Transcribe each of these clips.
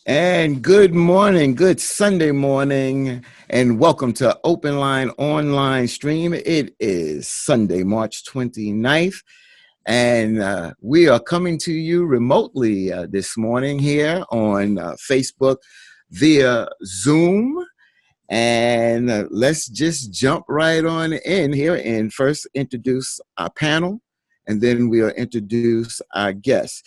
And good morning, good Sunday morning, and welcome to Open Line Online Stream. It is Sunday, March 29th, and we are coming to you remotely this morning here on Facebook via Zoom. And let's just jump right on in here and first introduce our panel, and then we'll introduce our guests.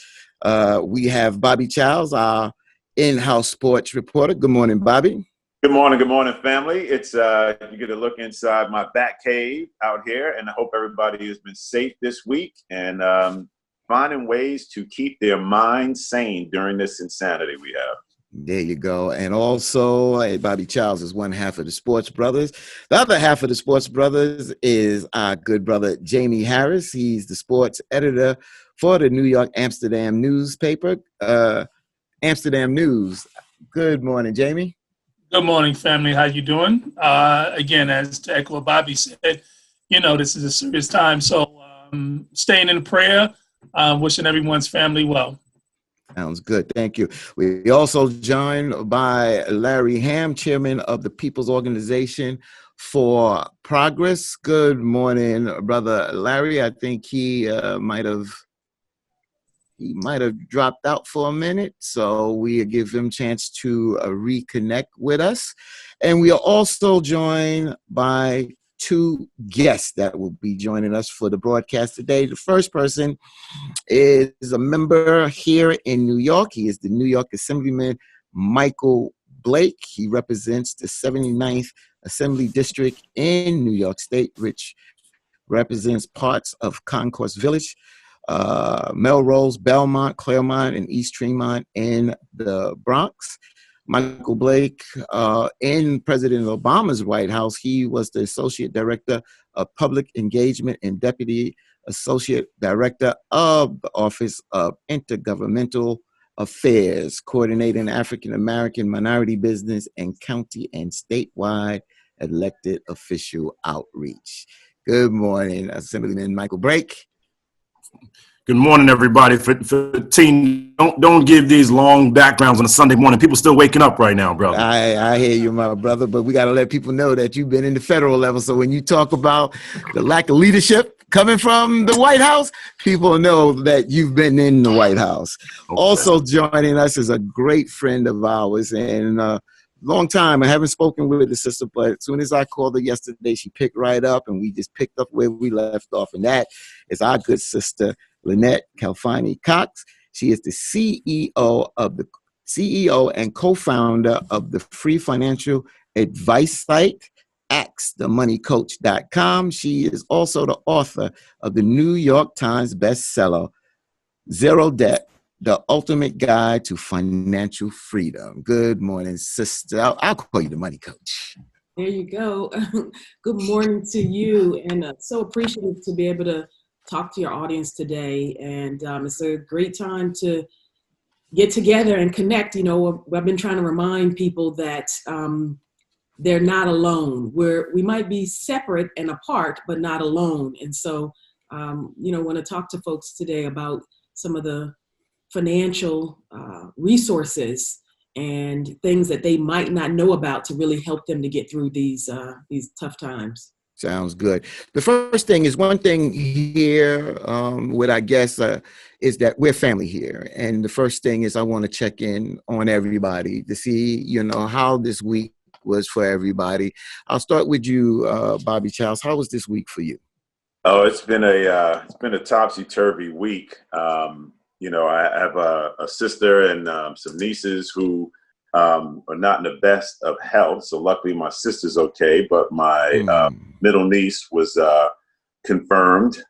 We have Bobby Childs, our in-house sports reporter. Good morning, Bobby. Good morning, family. It's you get a look inside my bat cave out here, and I hope everybody has been safe this week and finding ways to keep their minds sane during this insanity we have. There you go. And also, Bobby Childs is one half of the Sports Brothers. The other half of the Sports Brothers is our good brother, Jamie Harris. He's the sports editor for the New York Amsterdam newspaper. Amsterdam News. Good morning, Jamie. Good morning, family. How you doing? Again, as to echo what Bobby said, this is a serious time. So staying in prayer, wishing everyone's family well. Sounds good. Thank you. We also joined by Larry Hamm, chairman of the People's Organization for Progress. Good morning, brother Larry. I think he might have dropped out for a minute, so we give him a chance to reconnect with us. And we are also joined by two guests that will be joining us for the broadcast today. The first person is a member here in New York. He is the New York Assemblyman Michael Blake. He represents the 79th Assembly District in New York State, which represents parts of Concourse Village, Melrose, Belmont, Claremont, and East Tremont in the Bronx. Michael Blake, in President Obama's White House, he was the Associate Director of Public Engagement and Deputy Associate Director of the Office of Intergovernmental Affairs, coordinating African-American minority business and county and statewide elected official outreach. Good morning, Assemblyman Michael Blake. Good morning, everybody. Fatiyn, don't give these long backgrounds on a Sunday morning. People still waking up right now, brother. I hear you, my brother, but we got to let people know that you've been in the federal level. So when you talk about the lack of leadership coming from the White House, people know that you've been in the White House. Okay. Also joining us is a great friend of ours and long time. I haven't spoken with the sister, but as soon as I called her yesterday, she picked right up and we just picked up where we left off. And that is our good sister, Lynette Calfani Cox. She is the CEO and co-founder of the free financial advice site, AskTheMoneyCoach.com. She is also the author of the New York Times bestseller, Zero Debt, The Ultimate Guide to Financial Freedom. Good morning, sister. I'll call you the money coach. There you go. Good morning to you, and so appreciative to be able to talk to your audience today. And it's a great time to get together and connect. I've been trying to remind people that they're not alone. We might be separate and apart, but not alone. And so, want to talk to folks today about some of the financial resources and things that they might not know about to really help them to get through these tough times. Sounds good. The first thing is one thing here with our guests is that we're family here. And the first thing is I want to check in on everybody to see, how this week was for everybody. I'll start with you, Bobby Childs. How was this week for you? Oh, it's been a topsy-turvy week. I have a sister and some nieces who are not in the best of health. So luckily my sister's okay, but my middle niece was confirmed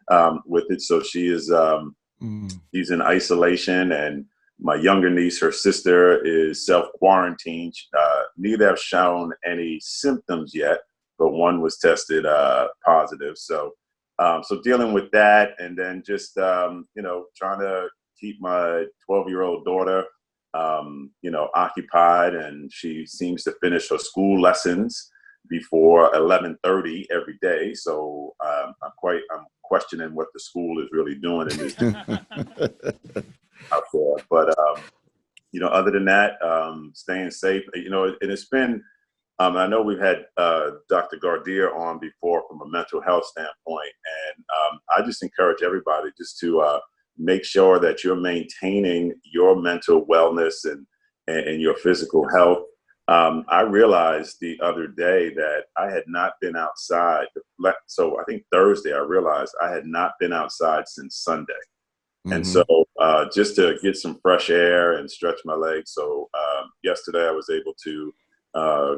with it. So she is she's in isolation, and my younger niece, her sister, is self-quarantined. Neither have shown any symptoms yet, but one was tested positive. So dealing with that, and then just trying to keep my 12-year-old daughter occupied, and she seems to finish her school lessons before 11:30 every day. So I'm questioning what the school is really doing in this out there. But other than that, staying safe. You know, and it's been, I know we've had Dr. Gardere on before from a mental health standpoint, and I just encourage everybody just to make sure that you're maintaining your mental wellness and your physical health. I realized the other day that I had not been outside. So I think Thursday, I realized I had not been outside since Sunday. And so just to get some fresh air and stretch my legs. So yesterday I was able to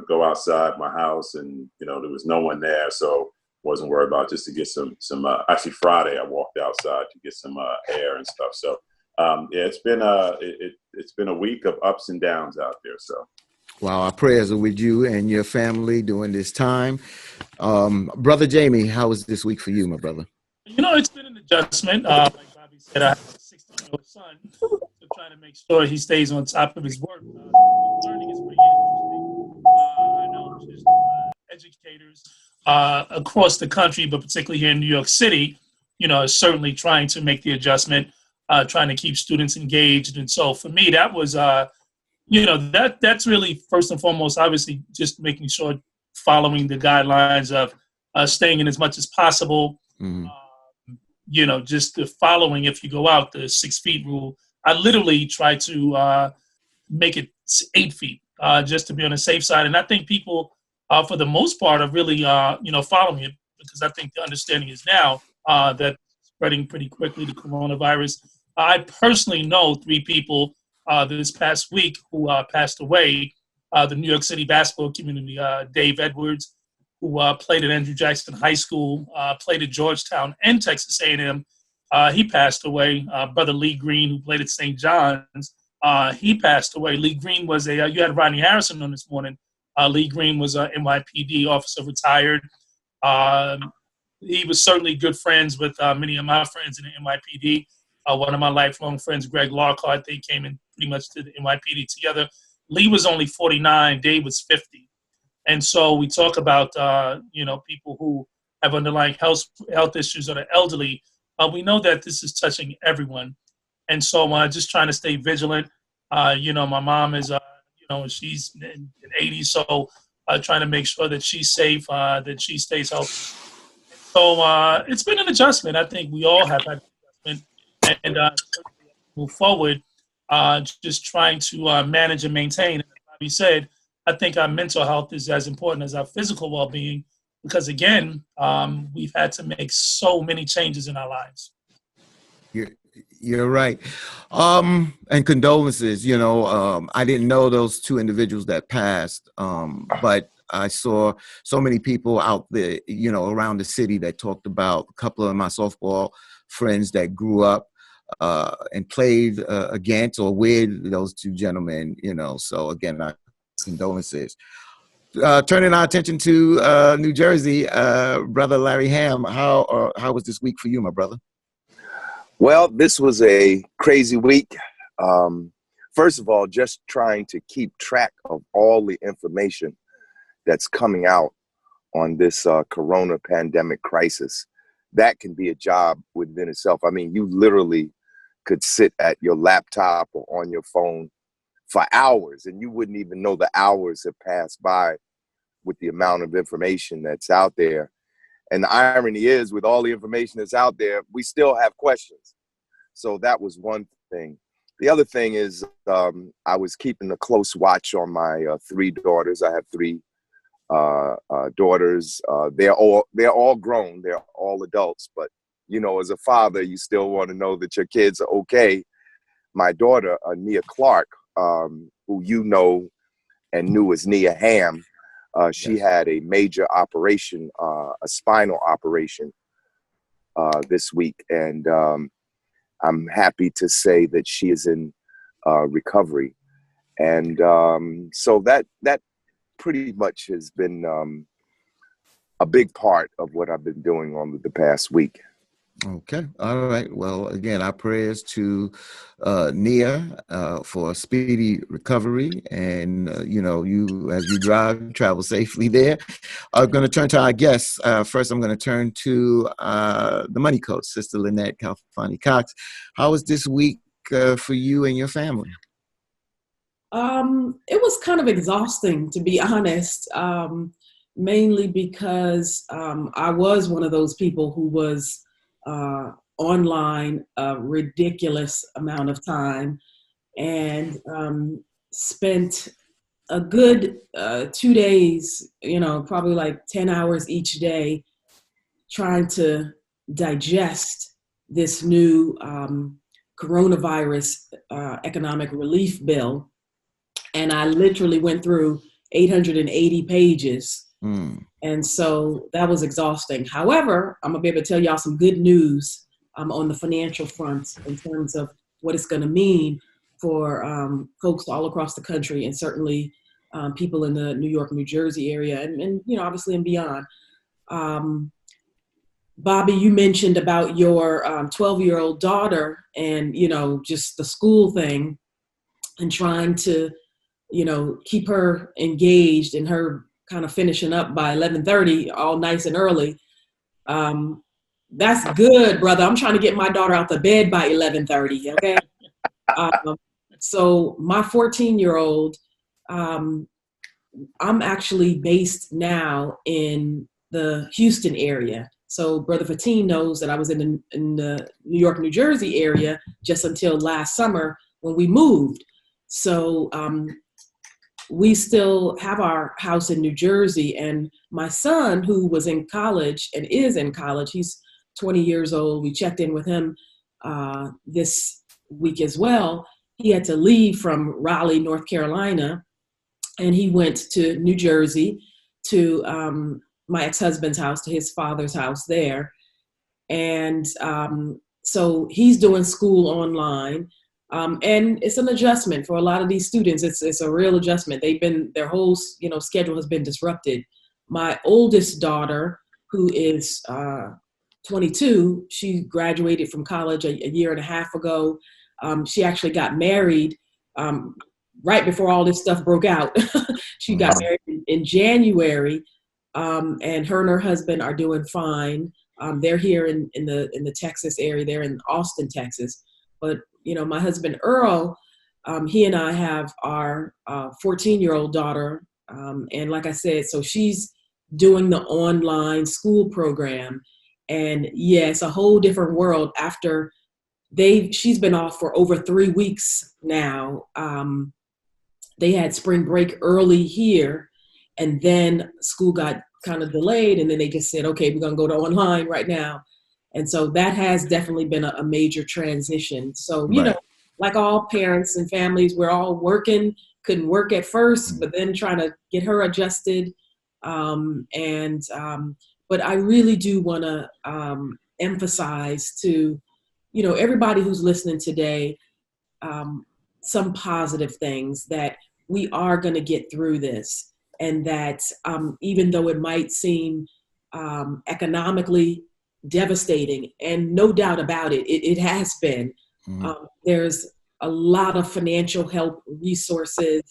go outside my house, and, you know, there was no one there. So wasn't worried about, just to get some actually Friday I walked outside to get some air and stuff. So yeah, it's been a week of ups and downs out there. So. Wow, our prayers are with you and your family during this time. Brother Jamie, how was this week for you, my brother? You know, it's been an adjustment. Like Bobby said, I have a 16-year-old son, so trying to make sure he stays on top of his work. Learning is pretty interesting. I know just educators across the country, but particularly here in New York City, you know, is certainly trying to make the adjustment, trying to keep students engaged. And so for me, that was you know, that's really first and foremost, obviously, just making sure following the guidelines of staying in as much as possible. You know, just the following, if you go out, the 6 feet rule. I literally try to make it 8 feet just to be on the safe side. And I think people, for the most part, are really, you know, following it, because I think the understanding is now that spreading pretty quickly, the coronavirus. I personally know 3 people this past week who passed away. The New York City basketball community, Dave Edwards, who played at Andrew Jackson High School, played at Georgetown and Texas A&M. He passed away. Brother Lee Green, who played at St. John's, he passed away. Lee Green was you had Rodney Harrison on this morning. Lee Green was a NYPD officer, retired. He was certainly good friends with many of my friends in the NYPD. One of my lifelong friends, Greg Lockhart, they came in pretty much to the NYPD together. Lee was only 49, Dave was 50. And so we talk about, you know, people who have underlying health issues or the elderly. We know that this is touching everyone. And so just trying to stay vigilant. You know, my mom is, you know, she's in 80s, so trying to make sure that she's safe, that she stays healthy. So it's been an adjustment. I think we all have had an adjustment. And move forward, just trying to manage and maintain. As Bobby said, I think our mental health is as important as our physical well-being, because, again, we've had to make so many changes in our lives. You're right. And condolences, you know, I didn't know those 2 individuals that passed, but I saw so many people out there, you know, around the city that talked about a couple of my softball friends that grew up and played against or with those 2 gentlemen, you know. So again, our condolences. Turning our attention to New Jersey, Brother Larry Hamm, how was this week for you, my brother? Well, this was a crazy week. First of all, just trying to keep track of all the information that's coming out on this corona pandemic crisis. That can be a job within itself. I mean, you literally could sit at your laptop or on your phone for hours, and you wouldn't even know the hours have passed by with the amount of information that's out there. And the irony is, with all the information that's out there, we still have questions. So that was one thing. The other thing is, I was keeping a close watch on my 3 daughters. I have 3 daughters. They're all grown. They're all adults. But, you know, as a father, you still want to know that your kids are okay. My daughter, Nia Clark, who you know and knew as Nia Hamm, she had a major operation, a spinal operation this week. And I'm happy to say that she is in recovery. And so that pretty much has been a big part of what I've been doing on the past week. Okay. All right. Well, again, our prayers to Nia for a speedy recovery. And, you know, you, as you drive, travel safely there. I'm going to turn to our guests. First, I'm going to turn to the money coach, Sister Lynette Calfani Cox. How was this week for you and your family? It was kind of exhausting, to be honest, mainly because I was one of those people who was online a ridiculous amount of time and spent a good 2 days, probably like 10 hours each day trying to digest this new coronavirus economic relief bill. And I literally went through 880 pages. And so that was exhausting. However, I'm gonna be able to tell y'all some good news on the financial front in terms of what it's gonna mean for folks all across the country, and certainly people in the New York, New Jersey area, and obviously and beyond. Bobby, you mentioned about your 12-year-old daughter and, just the school thing and trying to, keep her engaged and her kind of finishing up by 11:30, all nice and early. That's good, brother. I'm trying to get my daughter out the bed by 11:30, okay? So my 14-year-old, I'm actually based now in the Houston area. So Brother Fatiyn knows that I was in the New York, New Jersey area just until last summer when we moved. So we still have our house in New Jersey, and my son, who was in college and is in college, he's 20 years old. We checked in with him this week as well. He had to leave from Raleigh, North Carolina, and he went to New Jersey to my ex-husband's house, to his father's house there. And so he's doing school online. And it's an adjustment for a lot of these students. It's a real adjustment. Their whole schedule has been disrupted. My oldest daughter, who is 22, she graduated from college a year and a half ago. She actually got married right before all this stuff broke out. She got married in January, and her husband are doing fine. They're here in the Texas area. They're in Austin, Texas. But my husband Earl, he and I have our 14-year-old daughter, and like I said, so she's doing the online school program, and yeah, it's a whole different world after she's been off for over 3 weeks now. They had spring break early here, and then school got kind of delayed, and then they just said, okay, we're gonna go to online right now. And so that has definitely been a major transition. So, like all parents and families, we're all working, couldn't work at first, but then trying to get her adjusted. But I really do want to emphasize to, everybody who's listening today, some positive things, that we are going to get through this. And that even though it might seem economically devastating, and no doubt about it, it has been. There's a lot of financial help, resources,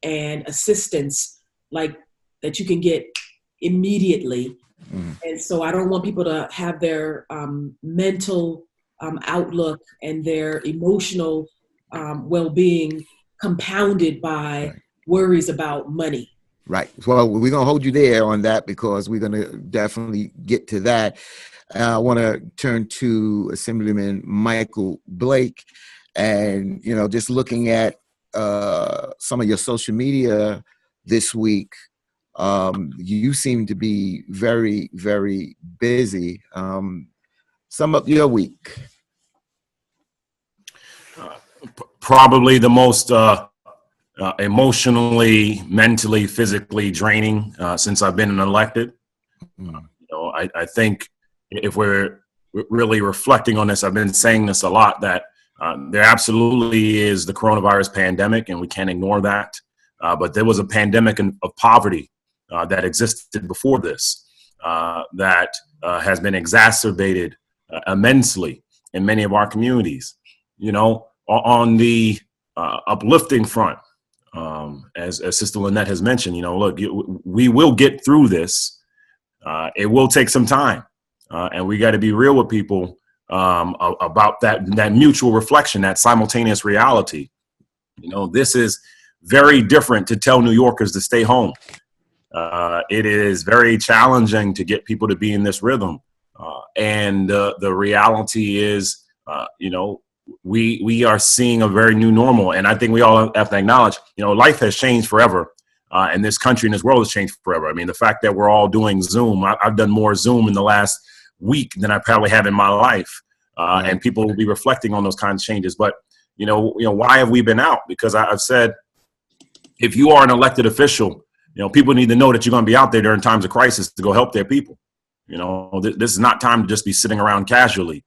and assistance that you can get immediately. And so I don't want people to have their mental outlook and their emotional well-being compounded by worries about money. Right. Well, we're going to hold you there on that because we're going to definitely get to that. I want to turn to Assemblyman Michael Blake, and, just looking at some of your social media this week, you seem to be very, very busy. Sum up your week. Probably the most emotionally, mentally, physically draining since I've been elected. I think if we're really reflecting on this, I've been saying this a lot, that there absolutely is the coronavirus pandemic, and we can't ignore that. But there was a pandemic of poverty that existed before this that has been exacerbated immensely in many of our communities. On the uplifting front, as Sister Lynette has mentioned, look, we will get through this. It will take some time. And we got to be real with people about that mutual reflection, that simultaneous reality. This is very different to tell New Yorkers to stay home. It is very challenging to get people to be in this rhythm. And the reality is, we are seeing a very new normal. And I think we all have to acknowledge, life has changed forever. And this country and this world has changed forever. I mean, the fact that we're all doing Zoom, I've done more Zoom in the last week than I probably have in my life. And people will be reflecting on those kinds of changes. But, why have we been out? Because I've said, if you are an elected official, people need to know that you're going to be out there during times of crisis to go help their people. This is not time to just be sitting around casually.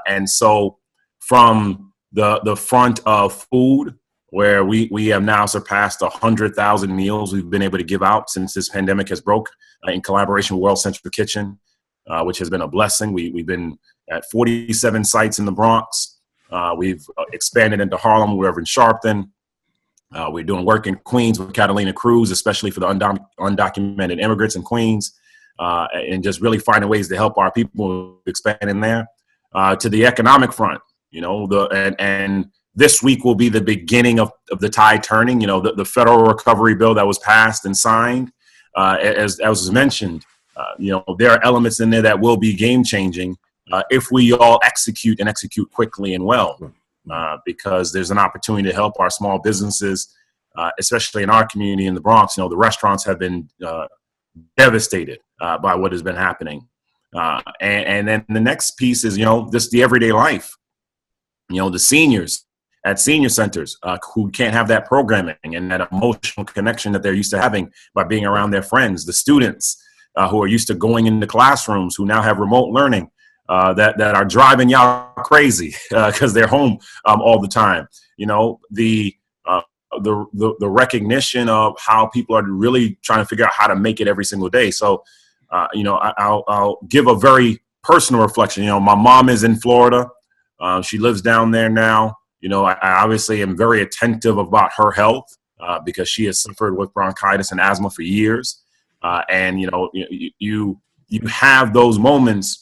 And so from the front of food, where we have now surpassed 100,000 meals we've been able to give out since this pandemic has broke, in collaboration with World Central Kitchen, which has been a blessing. We've been at 47 sites in the Bronx. We've expanded into Harlem. We're over in Sharpton. We're doing work in Queens with Catalina Cruz, especially for the undocumented immigrants in Queens, and just really finding ways to help our people expand in there. To the economic front, and this week will be the beginning of the tide turning. The federal recovery bill that was passed and signed, as was mentioned, there are elements in there that will be game changing if we all execute quickly and well. Because there's an opportunity to help our small businesses, especially in our community in the Bronx. The restaurants have been devastated by what has been happening. And then the next piece is, just the everyday life. The seniors at senior centers who can't have that programming and that emotional connection that they're used to having by being around their friends. The students who are used to going into classrooms who now have remote learning. That are driving y'all crazy because they're home all the time. The recognition of how people are really trying to figure out how to make it every single day. So, I'll give a very personal reflection. My mom is in Florida. She lives down there now. I obviously am very attentive about her health because she has suffered with bronchitis and asthma for years. And you have those moments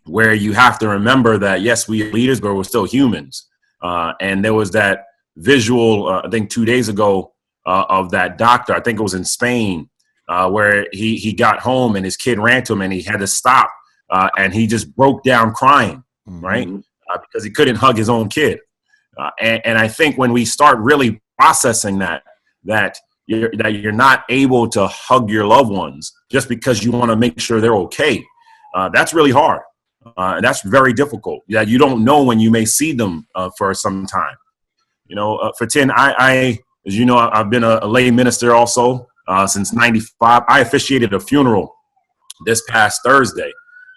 where you have to remember that, yes, we are leaders, but we're still humans. And there was that visual, I think 2 days ago, of that doctor, I think it was in Spain, where he got home and his kid ran to him and he had to stop and he just broke down crying, right? Because he couldn't hug his own kid. And I think when we start really processing that you're not able to hug your loved ones just because you want to make sure they're okay, that's really hard. And that's very difficult. You don't know when you may see them for some time. Fatiyn, I as you know, I've been a lay minister also since '95. I officiated a funeral this past Thursday,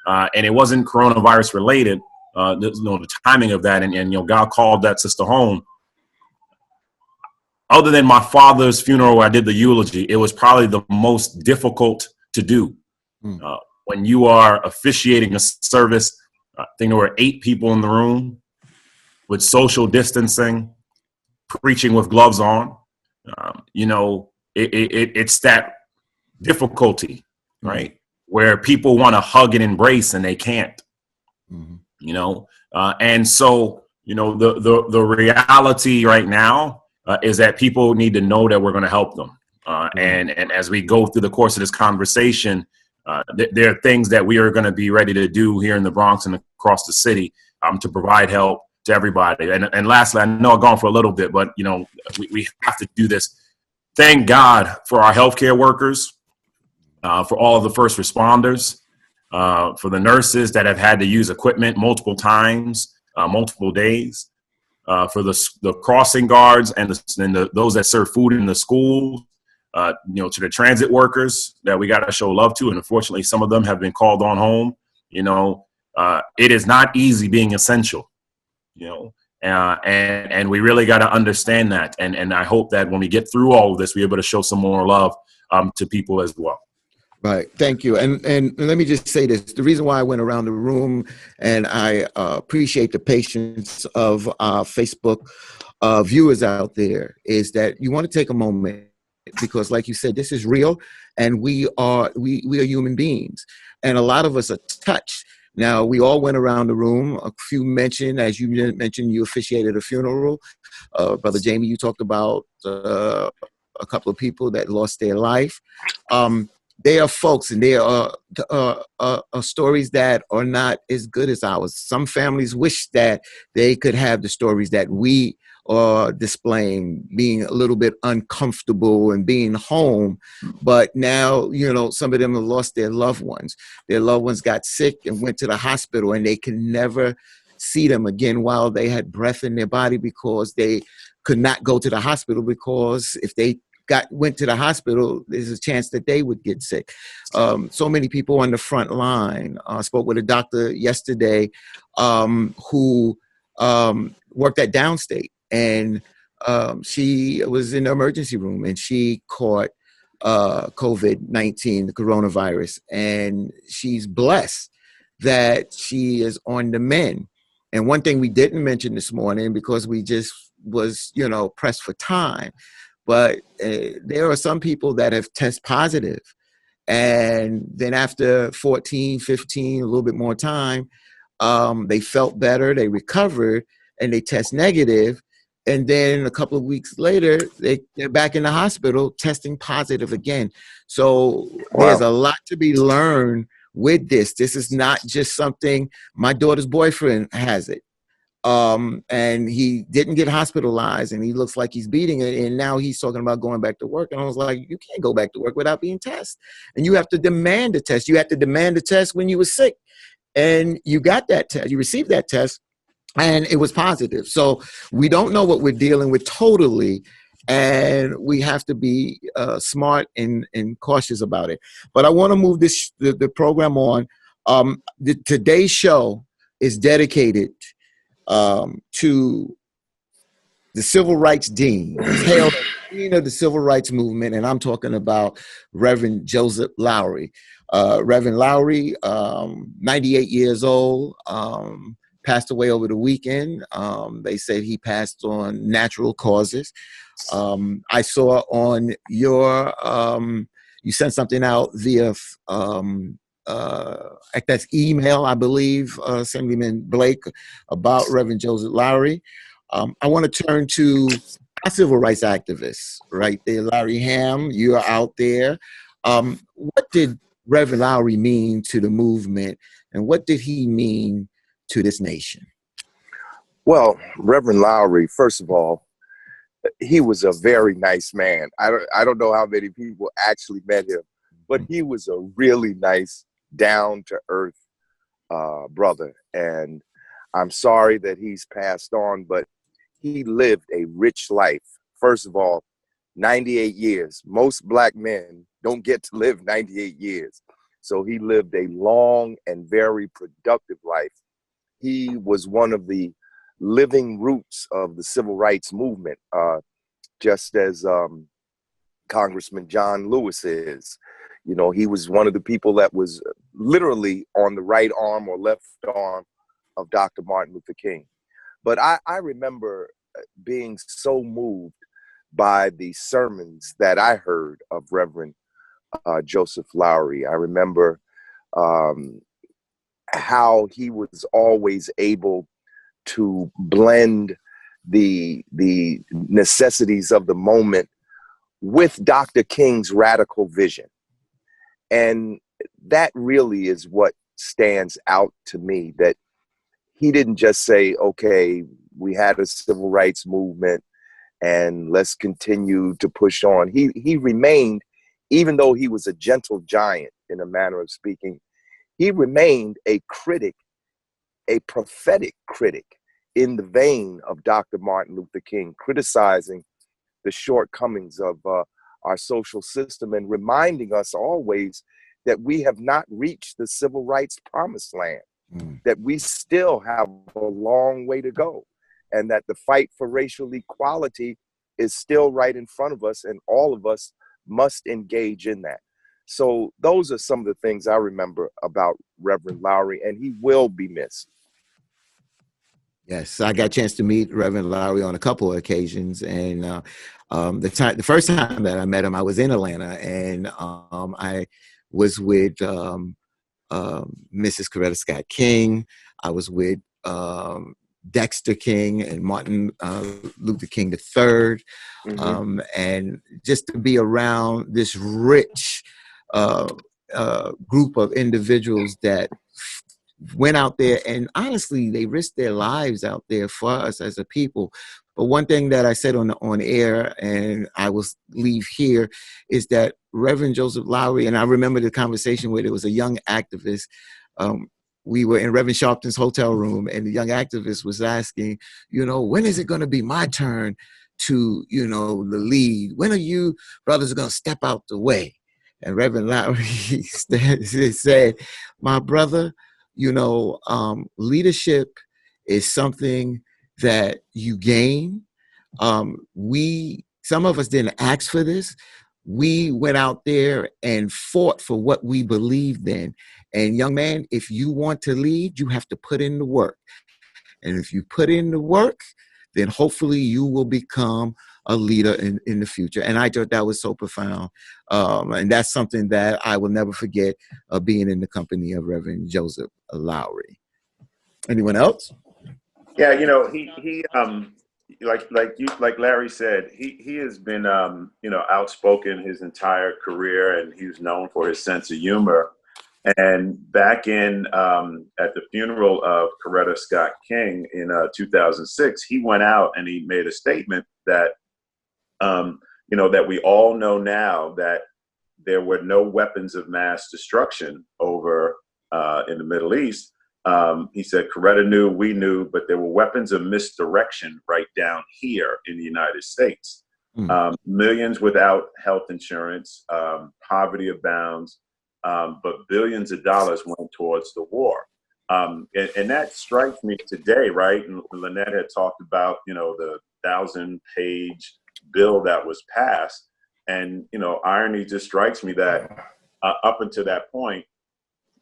and it wasn't coronavirus related. The timing of that, and God called that sister home. Other than my father's funeral, where I did the eulogy, it was probably the most difficult to do. When you are officiating a service, I think there were 8 people in the room with social distancing, preaching with gloves on. It's that difficulty, right? Where people want to hug and embrace and they can't, and so, the reality right now is that people need to know that we're going to help them. And as we go through the course of this conversation, there are things that we are going to be ready to do here in the Bronx and across the city to provide help to everybody. And lastly, I know I've gone for a little bit, but we have to do this. Thank God for our healthcare workers, for all of the first responders, for the nurses that have had to use equipment multiple times, multiple days, for the crossing guards and those that serve food in the schools. To the transit workers that we got to show love to. And unfortunately, some of them have been called on home. It is not easy being essential, and we really got to understand that. And I hope that when we get through all of this, we're able to show some more love to people as well. Right. Thank you. And let me just say this. The reason why I went around the room, and I appreciate the patience of our Facebook viewers out there, is that you want to take a moment, because like you said, this is real, and we are human beings, and a lot of us are touched Now, we all went around the room. A few mentioned, as you mentioned, you officiated a funeral. Brother Jamie, you talked about a couple of people that lost their life. They are folks, and they are stories that are not as good as ours. Some families wish that they could have the stories that we are displaying, being a little bit uncomfortable and being home. But now, you know, some of them have lost their loved ones. Their loved ones got sick and went to the hospital, and they can never see them again while they had breath in their body, because they could not go to the hospital, because if they went to the hospital, there's a chance that they would get sick. So many people on the front line. I spoke with a doctor yesterday who worked at Downstate, and she was in the emergency room, and she caught COVID-19, the coronavirus, and she's blessed that she is on the mend. And one thing we didn't mention this morning, because we just was, you know, pressed for time, but there are some people that have tested positive, and then after 14, 15, a little bit more time, they felt better, they recovered, and they test negative. And then a couple of weeks later, they're back in the hospital testing positive again. So There's a lot to be learned with this. This is not just something, my daughter's boyfriend has it. And he didn't get hospitalized, and he looks like he's beating it. And now he's talking about going back to work. And I was like, you can't go back to work without being tested. And you have to demand a test. You have to demand a test when you were sick. And you got that test, you received that test, and it was positive. So we don't know what we're dealing with totally. And we have to be smart and cautious about it. But I want to move the program on. Today's show is dedicated to the Civil Rights Dean, hailed as Dean of the Civil Rights Movement, and I'm talking about Reverend Joseph Lowery. Reverend Lowery, 98 years old, passed away over the weekend. They said he passed on natural causes. I saw on your, you sent something out via that's email, I believe, Assemblyman Blake, about Reverend Joseph Lowery. I want to turn to our civil rights activists right there. Larry Hamm, you're out there. What did Reverend Lowery mean to the movement, and what did he mean to this nation? Well, Reverend Lowery, first of all, he was a very nice man. I don't know how many people actually met him, but he was a really nice, down-to-earth brother. And I'm sorry that he's passed on, but he lived a rich life. First of all, 98 years. Most Black men don't get to live 98 years. So he lived a long and very productive life. He was one of the living roots of the civil rights movement, just as Congressman John Lewis is. You know, he was one of the people that was literally on the right arm or left arm of Dr. Martin Luther King. But I remember being so moved by the sermons that I heard of Reverend Joseph Lowery. I remember how he was always able to blend the necessities of the moment with Dr. King's radical vision. And that really is what stands out to me, that he didn't just say, okay, we had a civil rights movement and let's continue to push on. He remained, even though he was a gentle giant in a manner of speaking, he remained a critic, a prophetic critic in the vein of Dr. Martin Luther King, criticizing the shortcomings of our social system and reminding us always that we have not reached the civil rights promised land, that we still have a long way to go, and that the fight for racial equality is still right in front of us, and all of us must engage in that. So those are some of the things I remember about Reverend Lowery, and he will be missed. Yes, I got a chance to meet Reverend Lowery on a couple of occasions, and the first time that I met him, I was in Atlanta, and I was with Mrs. Coretta Scott King. I was with Dexter King and Martin Luther King III. And just to be around this rich group of individuals that went out there, and honestly, they risked their lives out there for us as a people. But one thing that I said on air, and I will leave here, is that Reverend Joseph Lowry, and I remember the conversation where there was a young activist. We were in Reverend Sharpton's hotel room, and the young activist was asking, when is it going to be my turn to, the lead? When are you brothers going to step out the way? And Reverend Lowry said, my brother, leadership is something that you gain. Some of us didn't ask for this. We went out there and fought for what we believed in. And young man, if you want to lead, you have to put in the work. And if you put in the work, then hopefully you will become a leader in the future. And I thought that was so profound. And that's something that I will never forget, being in the company of Reverend Joseph Lowry. Anyone else? Yeah, he like Larry said, he has been outspoken his entire career, and he's known for his sense of humor. And back in at the funeral of Coretta Scott King in 2006, he went out and he made a statement that that we all know now that there were no weapons of mass destruction over in the Middle East. He said, Coretta knew, we knew, but there were weapons of misdirection right down here in the United States. Millions without health insurance, poverty abounds, but billions of dollars went towards the war. And that strikes me today, right? And Lynette had talked about, the 1,000-page bill that was passed. And, irony just strikes me that up until that point,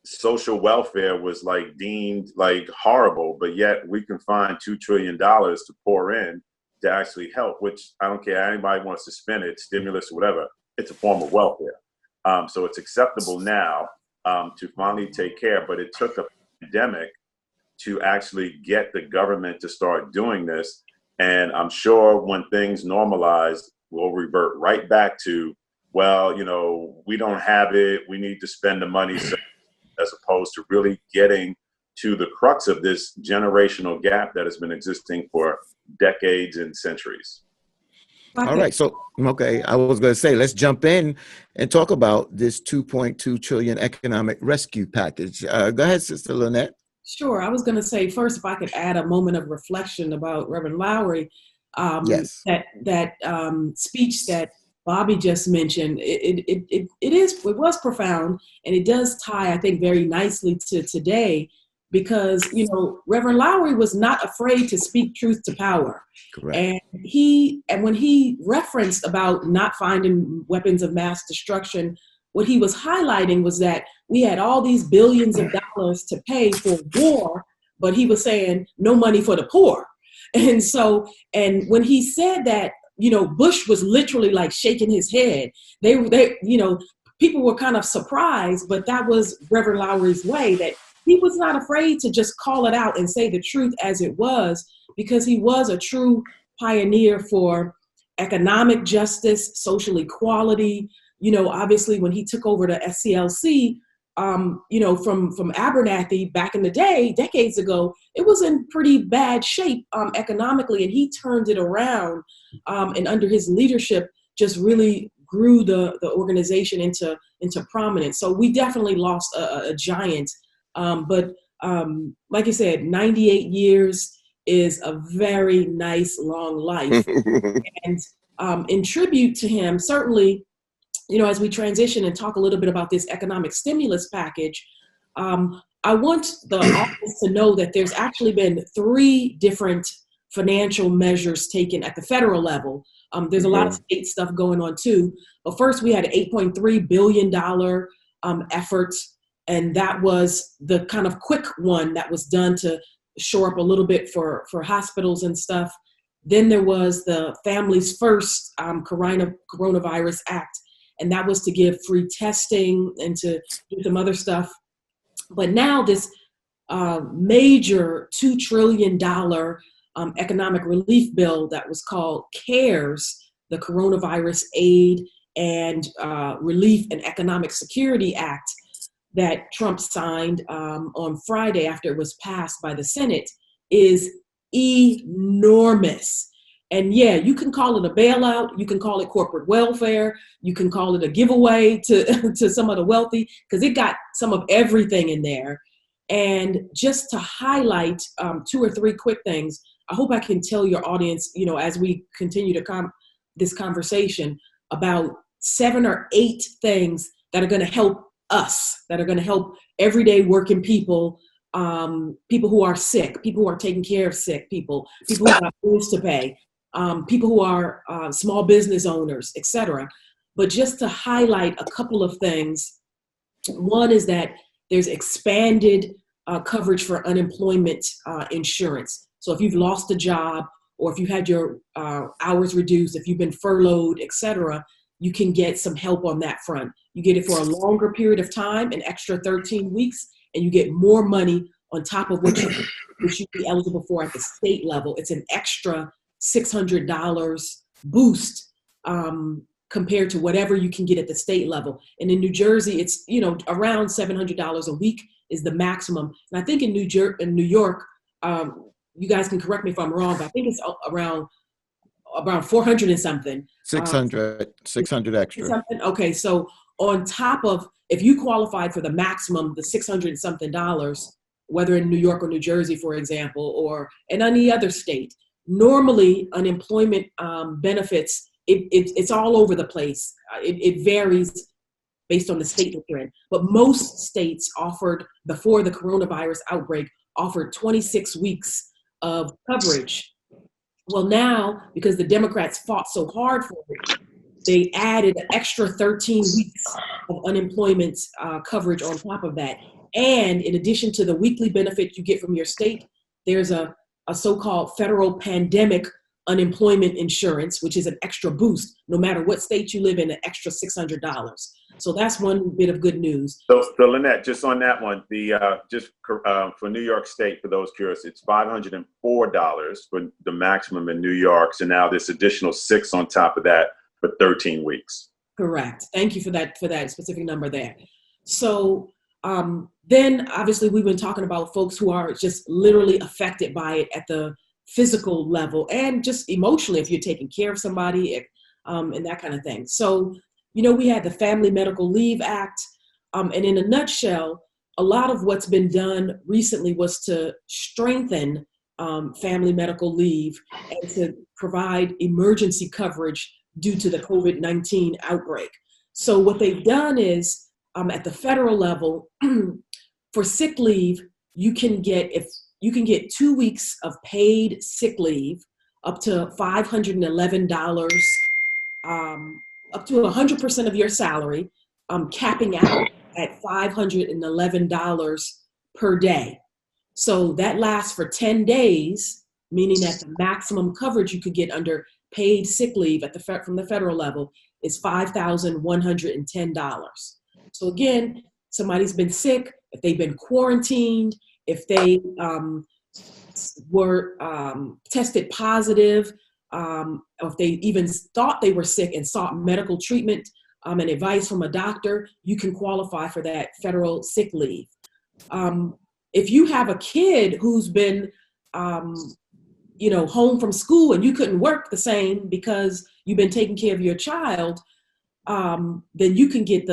social welfare was deemed horrible, but yet we can find $2 trillion to pour in to actually help, which I don't care. Anybody wants to spend it, stimulus or whatever, it's a form of welfare. So it's acceptable now to finally take care, but it took a pandemic to actually get the government to start doing this. And I'm sure when things normalize, we'll revert right back to, well, we don't have it, we need to spend the money, as opposed to really getting to the crux of this generational gap that has been existing for decades and centuries. All right. So, okay, I was going to say, let's jump in and talk about this $2.2 trillion economic rescue package. Go ahead, Sister Lynette. Sure. I was going to say, first, if I could add a moment of reflection about Reverend Lowry, yes. that speech that Bobby just mentioned, it was profound, and it does tie, I think, very nicely to today, because, Reverend Lowry was not afraid to speak truth to power. Correct. And when he referenced about not finding weapons of mass destruction, what he was highlighting was that we had all these billions of dollars to pay for war, but he was saying no money for the poor. And so, and when he said that, Bush was literally shaking his head. They people were kind of surprised, but that was Reverend Lowry's way, that he was not afraid to just call it out and say the truth as it was, because he was a true pioneer for economic justice, social equality. Obviously when he took over the SCLC, from Abernathy back in the day, decades ago, it was in pretty bad shape economically, and he turned it around, and under his leadership just really grew the organization into prominence. So we definitely lost a giant, but like I said, 98 years is a very nice long life. And in tribute to him, certainly, as we transition and talk a little bit about this economic stimulus package, I want the audience to know that there's actually been 3 different financial measures taken at the federal level. There's a lot of state stuff going on too. But first, we had an $8.3 billion effort, and that was the kind of quick one that was done to shore up a little bit for hospitals and stuff. Then there was the Families First Coronavirus Act, and that was to give free testing and to do some other stuff. But now this major $2 trillion economic relief bill that was called CARES, the Coronavirus Aid and Relief and Economic Security Act, that Trump signed on Friday after it was passed by the Senate, is enormous. And yeah, you can call it a bailout, you can call it corporate welfare, you can call it a giveaway to some of the wealthy, because it got some of everything in there. And just to highlight 2 or 3 quick things, I hope I can tell your audience, as we continue to this conversation, about 7 or 8 things that are going to help us, that are going to help everyday working people, people who are sick, people who are taking care of sick people, people who have bills to pay, people who are small business owners, etc. But just to highlight a couple of things, one is that there's expanded coverage for unemployment insurance. So if you've lost a job, or if you had your hours reduced, if you've been furloughed, etc., you can get some help on that front. You get it for a longer period of time, an extra 13 weeks, and you get more money on top of what you'd be eligible for at the state level. It's an extra $600 boost compared to whatever you can get at the state level. And in New Jersey, it's around $700 a week is the maximum. And I think in New York, you guys can correct me if I'm wrong, but I think it's around 400 and something. 600 extra. Something. Okay, so on top of, if you qualified for the maximum, the $600 and something, whether in New York or New Jersey, for example, or in any other state, normally unemployment benefits, it's all over the place. It varies based on the state that you're in. But most states offered, before the coronavirus outbreak, offered 26 weeks of coverage. Well, now, because the Democrats fought so hard for it, they added an extra 13 weeks of unemployment coverage on top of that. And in addition to the weekly benefit you get from your state, there's a so-called federal pandemic unemployment insurance, which is an extra boost. No matter what state you live in, an extra $600. So that's one bit of good news. So Lynette, just on that one, for New York State, for those curious, it's $504 for the maximum in New York. So now this additional $6 on top of that for 13 weeks. Correct. Thank you for that specific number there. So then obviously we've been talking about folks who are just literally affected by it at the physical level and just emotionally if you're taking care of somebody and that kind of thing. So, we had the Family Medical Leave Act, and in a nutshell, a lot of what's been done recently was to strengthen family medical leave and to provide emergency coverage due to the COVID-19 outbreak. So what they've done is, at the federal level, for sick leave, you can get 2 weeks of paid sick leave, up to $511, up to 100% of your salary, capping out at $511 per day. So that lasts for 10 days, meaning that the maximum coverage you could get under paid sick leave from the federal level is $5,110. So again, somebody's been sick, if they've been quarantined, if they were tested positive, or if they even thought they were sick and sought medical treatment and advice from a doctor, you can qualify for that federal sick leave. If you have a kid who's been, home from school and you couldn't work the same because you've been taking care of your child, then you can get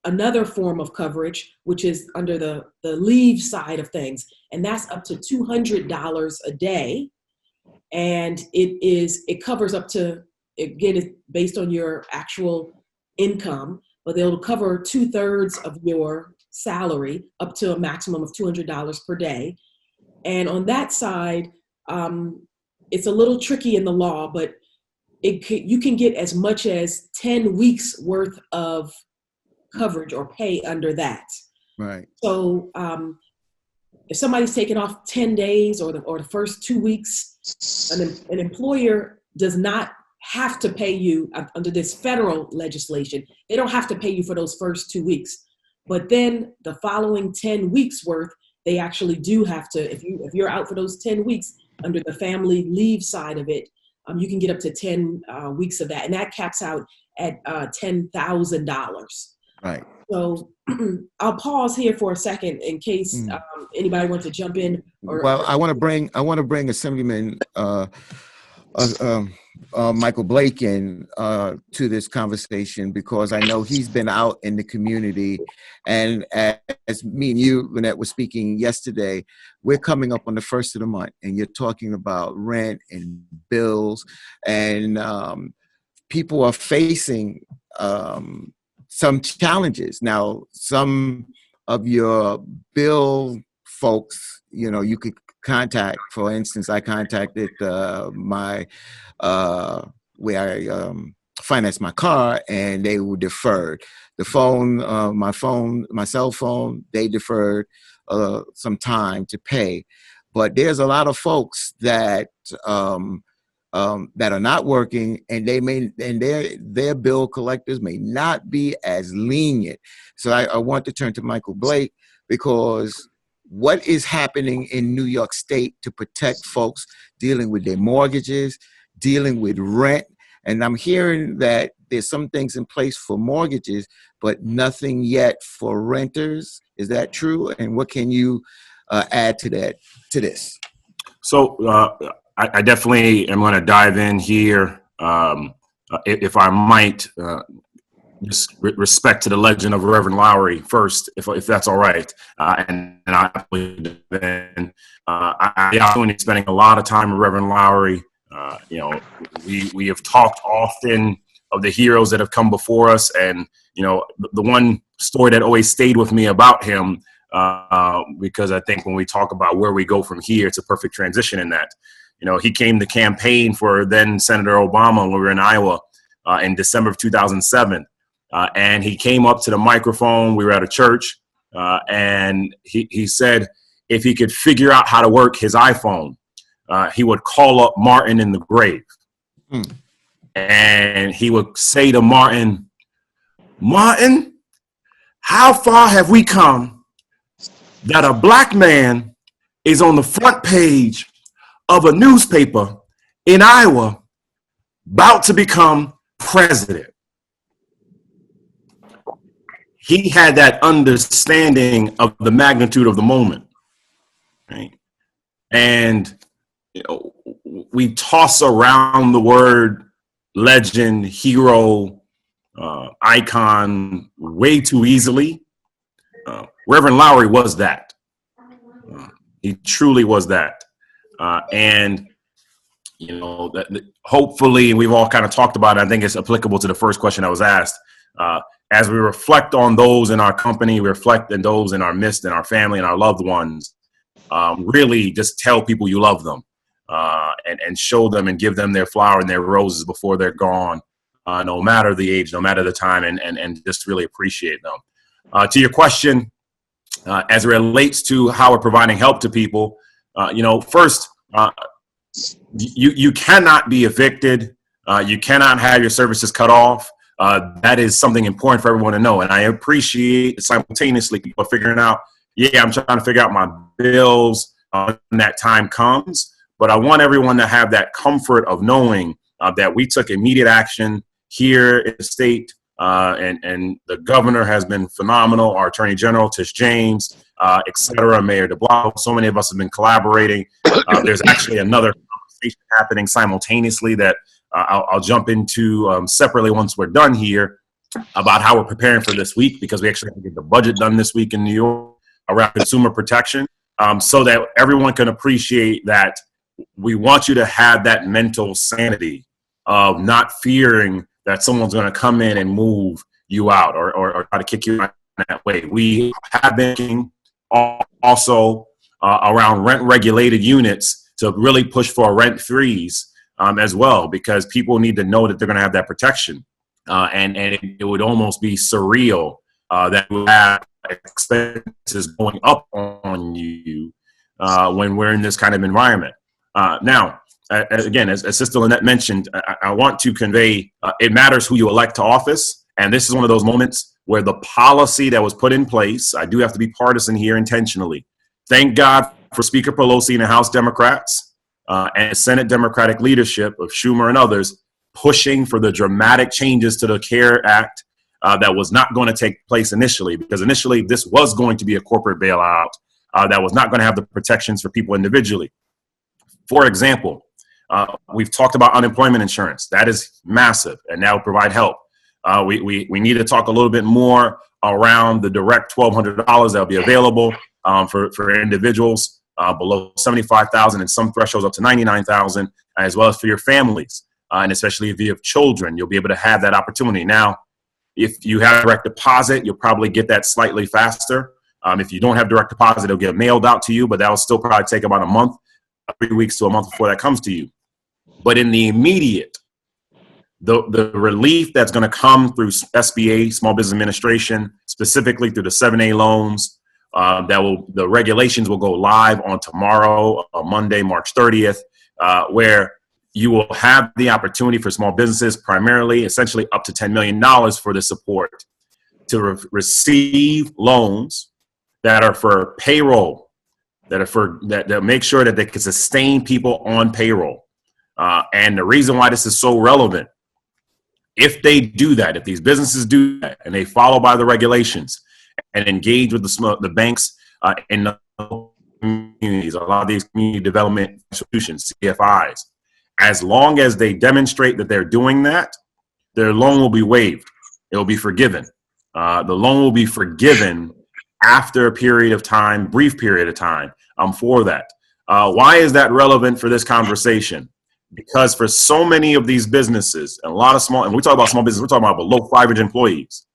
another form of coverage, which is under the leave side of things. And that's up to $200 a day. And it covers up to, again, it's based on your actual income, but they'll cover 2/3 of your salary up to a maximum of $200 per day. And on that side, it's a little tricky in the law, but you can get as much as 10 weeks worth of coverage or pay under that. Right. So if somebody's taking off 10 days or the first 2 weeks, an employer does not have to pay you under this federal legislation. They don't have to pay you for those first 2 weeks. But then the following 10 weeks worth, they actually do have to, if you're out for those 10 weeks under the family leave side of it, you can get up to 10 weeks of that. And that caps out at $10,000. Right. So I'll pause here for a second in case anybody wants to jump in. Well, I want to bring Assemblyman Michael Blake in to this conversation, because I know he's been out in the community, and as me and you, Lynette, were speaking yesterday, we're coming up on the first of the month, and you're talking about rent and bills, and people are facing some challenges. Now, some of your bill folks, you could contact. For instance, I contacted my where I financed my car, and they were deferred. The phone, my cell phone, they deferred some time to pay. But there's a lot of folks that that are not working, and their bill collectors may not be as lenient. So I want to turn to Michael Blake, because what is happening in New York State to protect folks dealing with their mortgages, dealing with rent? And I'm hearing that there's some things in place for mortgages, but nothing yet for renters. Is that true? And what can you add to this? So I definitely am going to dive in here. If I might, just respect to the legend of Reverend Lowry first, if that's all right. And I've been spending a lot of time with Reverend Lowry. We have talked often of the heroes that have come before us, and the one story that always stayed with me about him, because I think when we talk about where we go from here, it's a perfect transition in that. He came to campaign for then Senator Obama when we were in Iowa in December of 2007. And he came up to the microphone. We were at a church, and he said if he could figure out how to work his iPhone, he would call up Martin in the grave. And he would say to Martin, "Martin, how far have we come that a black man is on the front page of a newspaper in Iowa about to become president?" He had that understanding of the magnitude of the moment, right? And we toss around the word legend, hero, icon way too easily. Reverend Lowry was that. He truly was that. And hopefully, we've all kind of talked about it. I think it's applicable to the first question I was asked. As we reflect on those in our company, we reflect on those in our midst, and our family and our loved ones, really just tell people you love them, and show them and give them their flower and their roses before they're gone, no matter the age, no matter the time, and just really appreciate them. To your question, as it relates to how we're providing help to people, first, you cannot be evicted. You cannot have your services cut off. That is something important for everyone to know. And I appreciate simultaneously people figuring out, I'm trying to figure out my bills when that time comes. But I want everyone to have that comfort of knowing that we took immediate action here in the state, and the governor has been phenomenal. Our Attorney General, Tish James, et cetera, Mayor de Blasio. So many of us have been collaborating. There's actually another conversation happening simultaneously that I'll jump into separately once we're done here, about how we're preparing for this week, because we actually have to get the budget done this week in New York around consumer protection, so that everyone can appreciate that we want you to have that mental sanity of not fearing that someone's going to come in and move you out or try to kick you out in that way. We have been also around rent regulated units to really push for a rent freeze as well, because people need to know that they're going to have that protection. And it would almost be surreal that you have expenses going up on you when we're in this kind of environment. Now, again, as Sister Lynette mentioned, I want to convey it matters who you elect to office, And this is one of those moments where the policy that was put in place, I do have to be partisan here intentionally. Thank God for Speaker Pelosi and the House Democrats and Senate Democratic leadership of Schumer and others pushing for the dramatic changes to the CARE Act that was not going to take place initially, because initially this was going to be a corporate bailout that was not going to have the protections for people individually. For example, we've talked about unemployment insurance. That is massive, and that will provide help. We need to talk a little bit more around the direct $1,200 that will be available for individuals below $75,000 and some thresholds up to $99,000, as well as for your families. And especially if you have children, you'll be able to have that opportunity. Now, if you have direct deposit, you'll probably get that slightly faster. If you don't have direct deposit, it'll get mailed out to you, but that will still probably take about a month, 3 weeks to a month before that comes to you. But in the immediate, the relief that's going to come through SBA, Small Business Administration, specifically through the 7A loans, the regulations will go live on tomorrow, Monday, March 30th, where you will have the opportunity for small businesses, primarily, essentially up to $10 million for the support, to receive loans that are for payroll, that make sure that they can sustain people on payroll. And the reason why this is so relevant, if they do that, if these businesses do that and they follow by the regulations and engage with the banks in the communities, a lot of these community development institutions, CFIs, as long as they demonstrate that they're doing that, their loan will be waived. It will be forgiven. The loan will be forgiven after a period of time, brief period of time, for that. Why is that relevant for this conversation? Because for so many of these businesses, and a lot of small, and we talk about small business, we're talking about below 500 employees.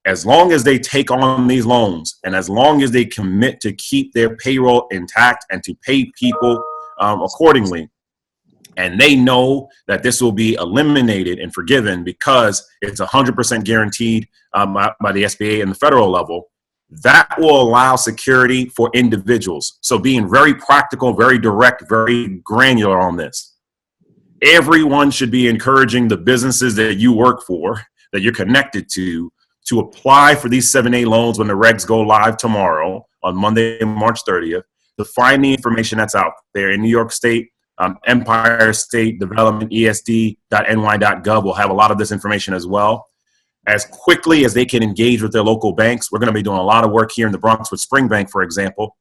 As long as they take on these loans, and as long as they commit to keep their payroll intact and to pay people accordingly, and they know that this will be eliminated and forgiven because it's 100% guaranteed by the SBA and the federal level, that will allow security for individuals. So being very practical, very direct, very granular on this. Everyone should be encouraging the businesses that you work for, that you're connected to apply for these 7A loans when the regs go live tomorrow on Monday, March 30th, to find the information that's out there. In New York State, Empire State Development, esd.ny.gov will have a lot of this information as well. As quickly as they can engage with their local banks, we're going to be doing a lot of work here in the Bronx with Spring Bank, for example.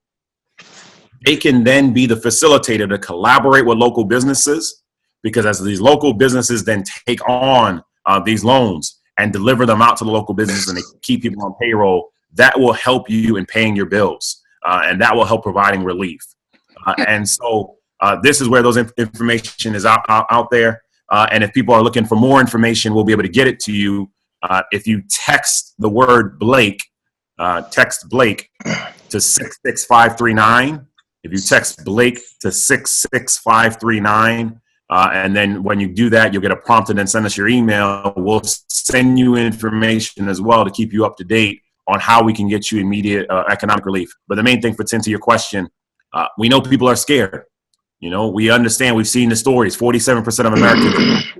They can then be the facilitator to collaborate with local businesses, because as these local businesses then take on these loans and deliver them out to the local businesses and they keep people on payroll, that will help you in paying your bills, and that will help providing relief. And so this is where those information is out there. And if people are looking for more information, we'll be able to get it to you. If you text the word Blake, text Blake to 66539. If you text Blake to 66539, and then when you do that, you'll get a prompt and then send us your email. We'll send you information as well to keep you up to date on how we can get you immediate economic relief. But the main thing, Fatiyn, to your question, we know people are scared. You know, we understand, we've seen the stories, 47% of Americans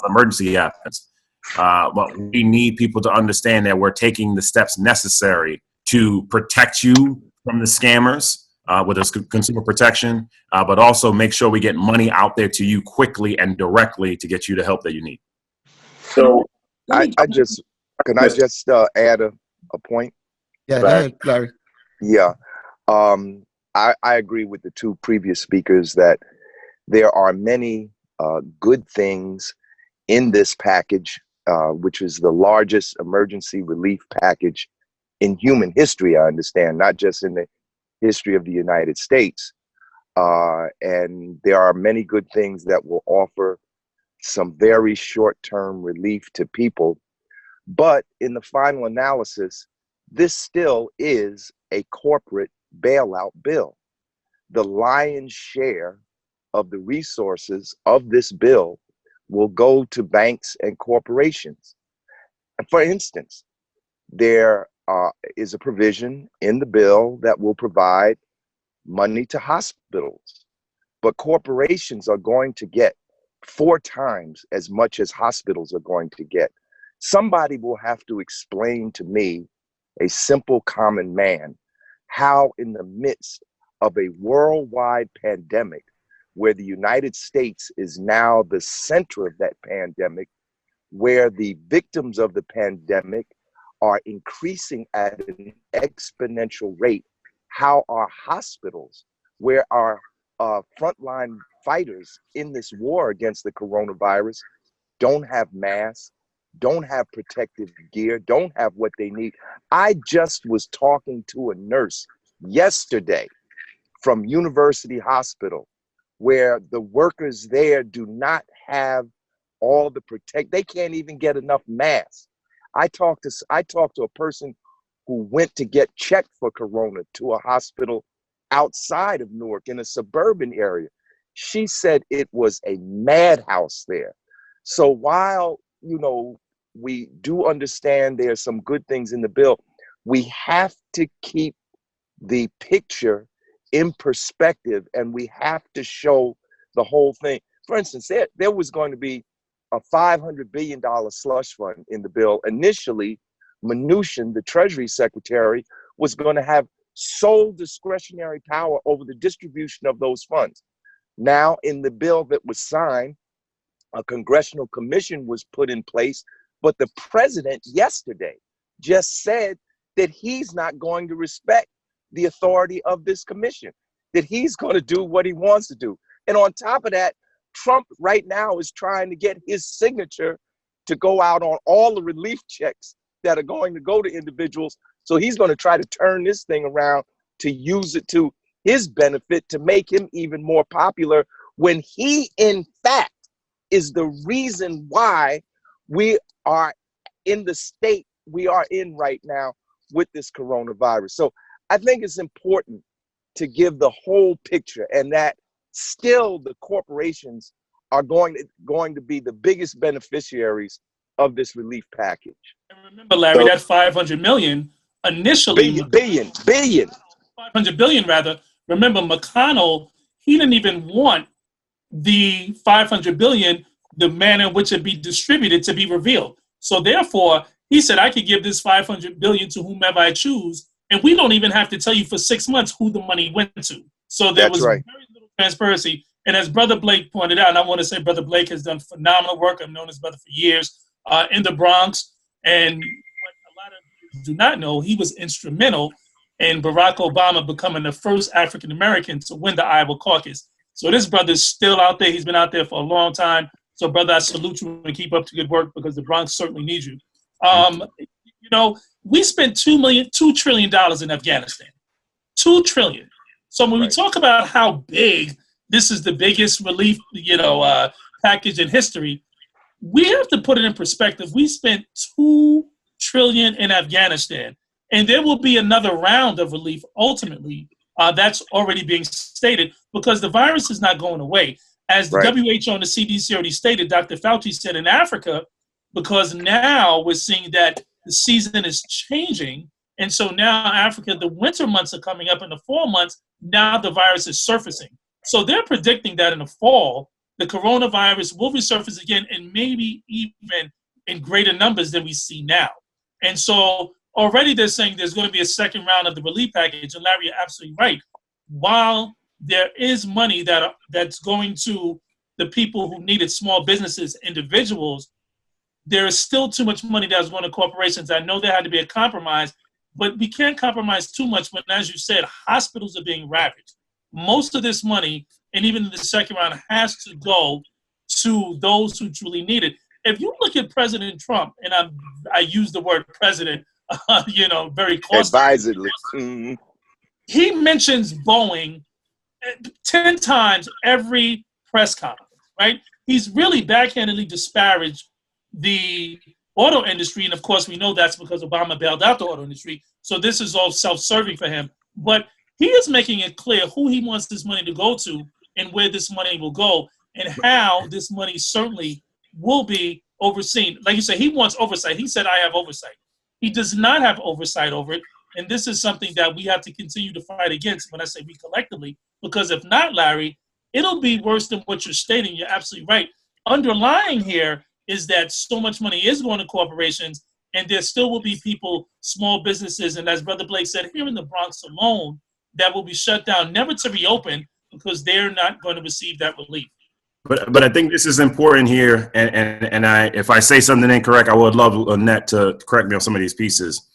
emergency happens. But we need people to understand that we're taking the steps necessary to protect you from the scammers with this consumer protection, but also make sure we get money out there to you quickly and directly to get you the help that you need. So I just add a point? Yeah, go ahead, Larry. Yeah. I agree with the two previous speakers that there are many good things in this package, which is the largest emergency relief package in human history, I understand, not just in the history of the United States. And there are many good things that will offer some very short-term relief to people. But in the final analysis, this still is a corporate bailout bill. The lion's share of the resources of this bill will go to banks and corporations. For instance, there is a provision in the bill that will provide money to hospitals, but corporations are going to get 4 times as much as hospitals are going to get. Somebody will have to explain to me, a simple common man, how in the midst of a worldwide pandemic, where the United States is now the center of that pandemic, where the victims of the pandemic are increasing at an exponential rate, how our hospitals, where our frontline fighters in this war against the coronavirus don't have masks, don't have protective gear, don't have what they need. I just was talking to a nurse yesterday from University Hospital, where the workers there do not have all the they can't even get enough masks. I talked to a person who went to get checked for corona to a hospital outside of Newark in a suburban area. She said it was a madhouse there. So while, you know, we do understand there's some good things in the bill, we have to keep the picture in perspective, and we have to show the whole thing. For instance, there was going to be a $500 billion slush fund in the bill. Initially, Mnuchin, the Treasury Secretary, was going to have sole discretionary power over the distribution of those funds. Now, in the bill that was signed, a congressional commission was put in place, but the president yesterday just said that he's not going to respect the authority of this commission, that he's going to do what he wants to do. And on top of that, Trump right now is trying to get his signature to go out on all the relief checks that are going to go to individuals. So he's going to try to turn this thing around to use it to his benefit, to make him even more popular, when he, in fact, is the reason why we are in the state we are in right now with this coronavirus. So I think it's important to give the whole picture, and that still the corporations are going to be the biggest beneficiaries of this relief package. And remember, Larry, that 500 million initially, billion, 500 billion rather. Remember, McConnell, he didn't even want the 500 billion, the manner in which it be distributed, to be revealed. So therefore, he said, I could give this 500 billion to whomever I choose, and we don't even have to tell you for 6 months who the money went to. So there was very little transparency. And as Brother Blake pointed out, and I want to say Brother Blake has done phenomenal work. I've known his brother for years in the Bronx. And what a lot of you do not know, he was instrumental in Barack Obama becoming the first African-American to win the Iowa caucus. So this brother's still out there. He's been out there for a long time. So, brother, I salute you and keep up the good work, because the Bronx certainly needs you. You know, we spent $2 trillion in Afghanistan. $2 trillion. So when we talk about how big this is, the biggest relief, package in history, we have to put it in perspective. We spent $2 trillion in Afghanistan, and there will be another round of relief ultimately. That's already being stated, because the virus is not going away. As the WHO and the CDC already stated, Dr. Fauci said in Africa, because now we're seeing that the season is changing. And so now Africa, the winter months are coming up, in the fall months, now the virus is surfacing. So they're predicting that in the fall, the coronavirus will resurface again, and maybe even in greater numbers than we see now. And so already they're saying there's going to be a second round of the relief package. And Larry, you're absolutely right. While there is money that's going to the people who need it, small businesses, individuals, there is still too much money that's going to corporations. I know there had to be a compromise, but we can't compromise too much when, as you said, hospitals are being ravaged. Most of this money, and even the second round, has to go to those who truly need it. If you look at President Trump, and I use the word president, very cautiously. Advisedly. He mentions Boeing 10 times every press conference, right? He's really backhandedly disparaged the auto industry. And of course, we know that's because Obama bailed out the auto industry. So this is all self-serving for him. But he is making it clear who he wants this money to go to, and where this money will go, and how this money certainly will be overseen. Like you said, he wants oversight. He said, I have oversight. He does not have oversight over it. And this is something that we have to continue to fight against, when I say we collectively, because if not, Larry, it'll be worse than what you're stating. You're absolutely right. Underlying here is that so much money is going to corporations, and there still will be people, small businesses, and as Brother Blake said, here in the Bronx alone, that will be shut down, never to reopen, because they're not going to receive that relief. But I think this is important here, and if I say something incorrect, I would love Annette to correct me on some of these pieces.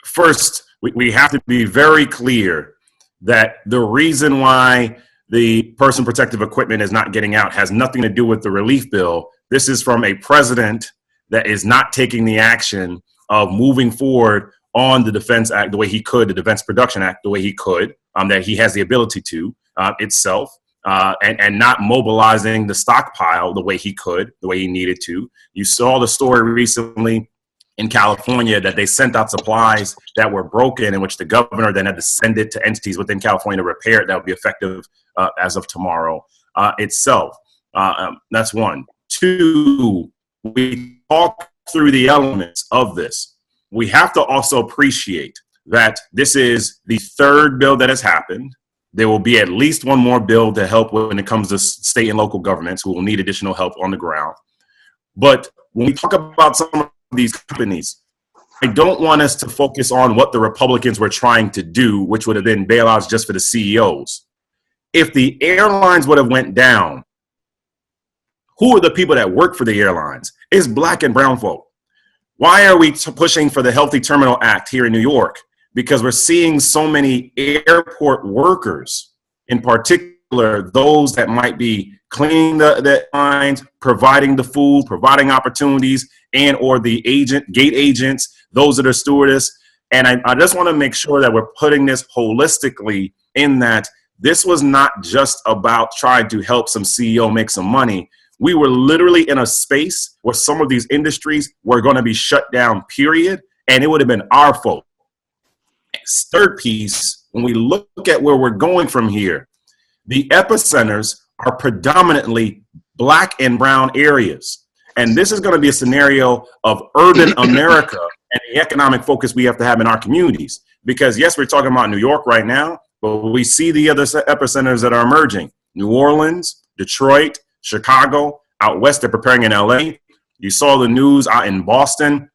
First, we have to be very clear that the reason why the personal protective equipment is not getting out has nothing to do with the relief bill. This is from a president that is not taking the action of moving forward on the Defense Act the way he could, the Defense Production Act the way he could, that he has the ability to itself, and not mobilizing the stockpile the way he could, the way he needed to. You saw the story recently in California that they sent out supplies that were broken, in which the governor then had to send it to entities within California to repair it. That would be effective as of tomorrow itself. That's one. Two, we talk through the elements of this. We have to also appreciate that this is the third bill that has happened. There will be at least one more bill to help when it comes to state and local governments who will need additional help on the ground. But when we talk about some of these companies, I don't want us to focus on what the Republicans were trying to do, which would have been bailouts just for the CEOs. If the airlines would have went down, who are the people that work for the airlines? It's Black and brown folk. Why are we pushing for the Healthy Terminal Act here in New York? Because we're seeing so many airport workers, in particular, those that might be cleaning the lines, providing the food, providing opportunities, and or the gate agents, those that are stewardess. And I just want to make sure that we're putting this holistically, in that this was not just about trying to help some CEO make some money. We were literally in a space where some of these industries were going to be shut down, period. And it would have been our fault. Third piece, when we look at where we're going from here, the epicenters are predominantly Black and brown areas. And this is going to be a scenario of urban America and the economic focus we have to have in our communities. Because yes, we're talking about New York right now, but we see the other epicenters that are emerging. New Orleans, Detroit, Chicago, out west, they're preparing in LA. You saw the news out in Boston.